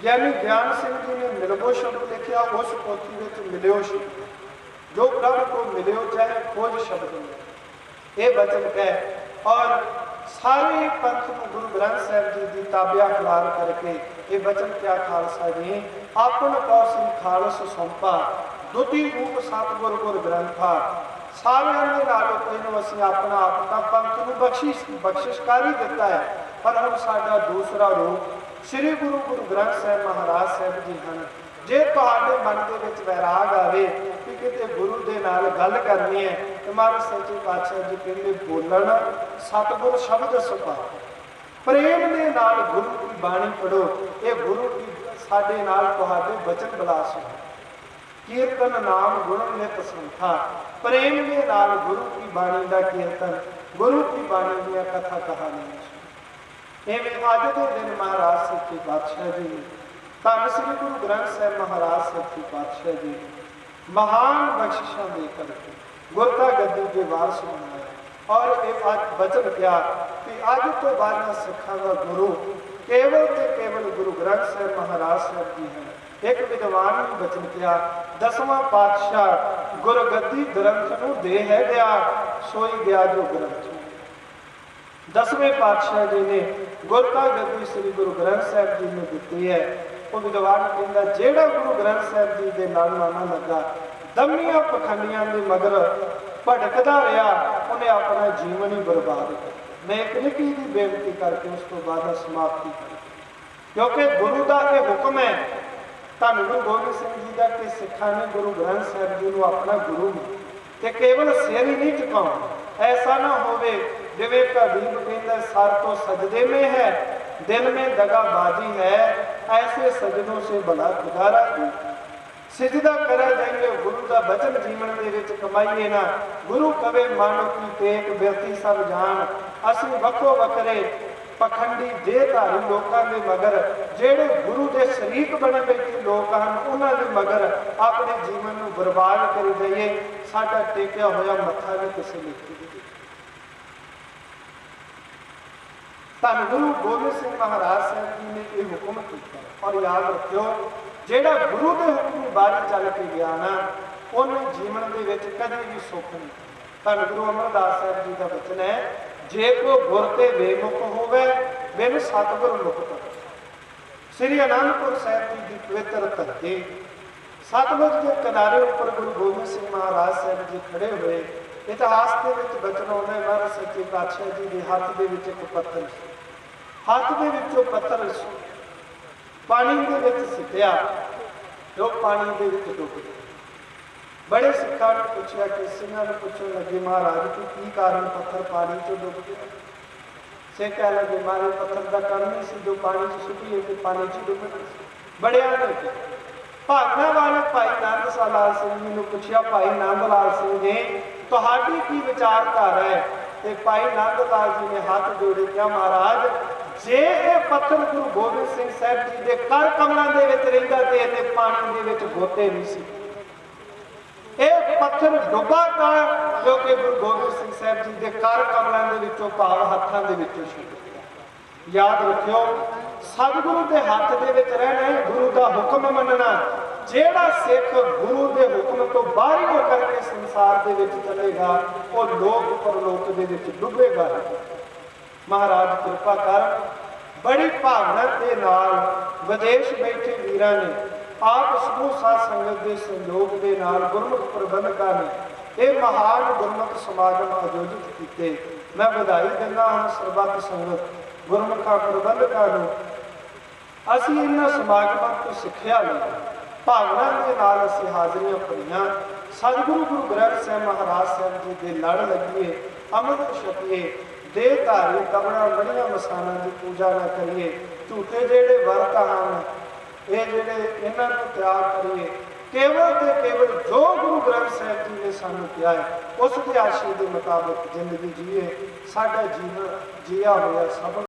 ज्ञानी ज्ञान सिंह जी ने मिलबो शब्द लिखा, उस पोथी में मिलियो शब्द, जो प्रभ को मिलियो चाहे खोज शब्द में ये वचन कह। और सारे पंथ को गुरु ग्रंथ साहब जी की ताबिया खिलार करके ये वचन क्या खालसा जी आपन कौर सिंह खालस सौंपा, दुती रूप सतगुर गुर ग्रंथा, सारिਆਂ ਦੇ ਨਾਲੋਂ ਪਹਿਲੋਂ ਅਸੀਂ अपना अपना पंथ ਨੂੰ बख्शिश कर ही दिता है, पर हम साडा दूसरा रूप श्री गुरु ग्रंथ साहब महाराज साहब जी हैं। जे तुहाडे मन के विच वैराग आवे कि किते गुरु दे नाल गल करनी है, तो महाराज सच्चे पातशाह जी कहते बोलन सतगुर शब्द सुपा, प्रेम दे नाल गुरु की बाणी पढ़ो, ये गुरु की साडे नाल तुहाडे वचन विलास हो, कीर्तन नाम गुण नित संथा, प्रेम के नाल गुरु की बाणी का कीर्तन, गुरु की बाणी दी कथा कहानियां। इवें अज के दिन महाराज सच्चे पातशाह जी ने धन श्री गुरु ग्रंथ साहब महाराज सच्चे पातशाह जी महान बख्शिशा दे करके गुरता गद्दी के वारस बनाया। और एक आज वचन क्या कि अज तो बाद सिखा का गुरु केवल ते केवल गुरु ग्रंथ साहब महाराज साहब जी हैं। एक विद्वान ने वचन किया 10वां पातशाह गुरगद्दी ग्रंथ नूं दे है गया, सोई गया जो ग्रंथ। 10वें पातशाह जी ने गुरता गद्दी श्री गुरु ग्रंथ साहब जी ने दी है। वो विद्वान कहता जेड़ा गुरु ग्रंथ साहब जी के नाल ना लगा, दमिया पखंडियां के मगर भटकदा रहा, उन्हें अपना जीवन ही बर्बाद कर। मैं एक निकी जी बेनती करके उस तो बाद समाप्ति करी, क्योंकि गुरु का यह हुक्म है धन गुरु गोबिंद सिंह जी का कि सिखा ने गुरु ग्रंथ साहब जी को अपना गुरु ते केवल सिर ही नहीं झुकाउणा। ऐसा ना होवे जिवें कबीर कहंदा सर तो सजदे में है, दिल में दगाबाजी है, ऐसे सजनों से भला गुजारा नहीं। सिजदा करा जाइए गुरु का वचन जीवन के विच कमाइए ना, गुरु कवे मानो की टेक बिरती सब जान, असीं वखो वखरे पखंडी देहधारी लोगों के मगर जेड़े गुरु के शरीक बने बैठे लोग हैं उन्होंने मगर अपने जीवन को बर्बाद करी जाइए। साडा टेकिया होया मत्था भी किसी लिखी दी। धन गुरु गोबिंद सिंह महाराज साहब जी ने यह हुक्म किया। और याद रखियो जेड़ा गुरु के हुक्म बारी चल के गया ना, उन्हें जीवन के विच कदे भी सुख नहीं। धन गुरु अमरदास साहब जी का वचन है जे को गुर ते बेमुख होवे बिन सतगुर मुक्त। श्री आनंदपुर साहब जी की पवित्र धरती सतलुज के किनारे उपर गुरु गोबिंद सिंह महाराज साहब जी खड़े हुए। इतिहास के वचन आउंदा महाराज सच्चे पातशाह जी के हाथ के एक पत्थर, हाथ के पत्थर पानी के सिटिया, जो पानी के डुब गया। बड़े सिखा ने पूछा कि सिंह पूछने लगे महाराज की कारण पत्थर पानी चो डुब गया। सिख कह लगे मारे पत्थर का कारण नहीं सी जो पानी च सुटिए कि पानी च डुब गए। बड़िया ने भागना वाले भाई नंद लाल सिंह जी ने पूछा भाई नंद लाल सिंह जी तुहाडी की विचारधारा है? तो भाई नंद लाल जी ने हाथ जोड़े क्या महाराज ਜੇ ਇਹ ਪੱਥਰ ਗੁਰੂ ਗੋਬਿੰਦ ਸਿੰਘ ਸਾਹਿਬ ਜੀ ਦੇ ਕਰ ਕਮਲਾਂ ਦੇ ਵਿੱਚ ਰਹਿੰਦਾ ਤੇ ਇਹਦੇ ਪਾਣੀ ਦੇ ਵਿੱਚ ਗੋਤੇ ਨਹੀਂ ਸੀ। ਇਹ ਪੱਥਰ ਡੁੱਬਾ ਤਾਂ ਕਿਉਂਕਿ ਗੁਰੂ ਗੋਬਿੰਦ ਸਿੰਘ ਸਾਹਿਬ ਜੀ ਦੇ ਕਰ ਕਮਲਾਂ ਦੇ ਵਿੱਚੋਂ ਭਾਵ ਹੱਥਾਂ ਦੇ ਵਿੱਚੋਂ ਛੁੱਟ ਗਿਆ। ਯਾਦ ਰੱਖਿਓ, ਸਤਿਗੁਰੂ ਦੇ ਹੱਥ ਦੇ ਵਿੱਚ ਰਹਿਣਾ ਹੈ, ਗੁਰੂ ਦਾ ਹੁਕਮ ਮੰਨਣਾ। ਜਿਹੜਾ ਸਿੱਖ ਗੁਰੂ ਦੇ ਹੁਕਮ ਤੋਂ ਬਾਹਰ ਹੋ ਕਰਕੇ ਸੰਸਾਰ ਦੇ ਵਿੱਚ ਚਲੇਗਾ ਉਹ ਲੋਕ ਪਰਲੋਕ ਦੇ ਵਿੱਚ ਡੁੱਬੇਗਾ। ਮਹਾਰਾਜ ਕਿਰਪਾ ਕਰ, ਬੜੀ ਭਾਵਨਾ ਦੇ ਨਾਲ ਵਿਦੇਸ਼ ਬੈਠੇ ਵੀਰਾਂ ਨੇ ਆਪ ਸਮੂਹ ਸਾਧ ਸੰਗਤ ਦੇ ਸੰਯੋਗ ਦੇ ਨਾਲ ਗੁਰਮੁਖ ਪ੍ਰਬੰਧਕਾਂ ਨੇ ਇਹ ਮਹਾਨ ਗੁਰਮੁਖ ਸਮਾਗਮ ਆਯੋਜਿਤ ਕੀਤੇ। ਮੈਂ ਵਧਾਈ ਦਿੰਦਾ ਹਾਂ ਸਰਬੱਤ ਸੰਗਤ ਗੁਰਮੁਖਾਂ ਪ੍ਰਬੰਧਕਾਂ ਨੂੰ। ਅਸੀਂ ਇਹਨਾਂ ਸਮਾਗਮਾਂ ਤੋਂ ਸਿੱਖਿਆ ਲਈ ਭਾਵਨਾ ਦੇ ਨਾਲ ਅਸੀਂ ਹਾਜ਼ਰੀਆਂ ਭਰੀਆਂ। ਸਤਿਗੁਰੂ ਗੁਰੂ ਗ੍ਰੰਥ ਸਾਹਿਬ ਮਹਾਰਾਜ ਸਾਹਿਬ ਜੀ ਦੇ ਲੜ ਲੱਗੀਏ, ਅੰਮ੍ਰਿਤ ਛਕੀਏ, ਦੇਹ ਧਾਰੀ ਕਬਰਾਂ ਬੜੀਆਂ ਮਸਾਨਾਂ ਦੀ ਪੂਜਾ ਨਾ ਕਰੀਏ। ਝੂਠੇ ਜਿਹੜੇ ਵਰਤ ਹਨ ਇਹ ਜਿਹੜੇ ਇਹਨਾਂ ਨੂੰ ਤਿਆਗ ਕਰੀਏ। ਕੇਵਲ ਤੇ ਕੇਵਲ ਜੋ ਗੁਰੂ ਗ੍ਰੰਥ ਸਾਹਿਬ ਜੀ ਨੇ ਸਾਨੂੰ ਕਿਹਾ ਹੈ ਉਸ ਦੇ ਆਸ਼ੀਰਵਾਦ ਦੇ ਮੁਤਾਬਕ ਜ਼ਿੰਦਗੀ ਜੀਏ। ਸਾਡਾ ਜੀਵਨ ਜੀਆ ਹੋਇਆ ਸਭ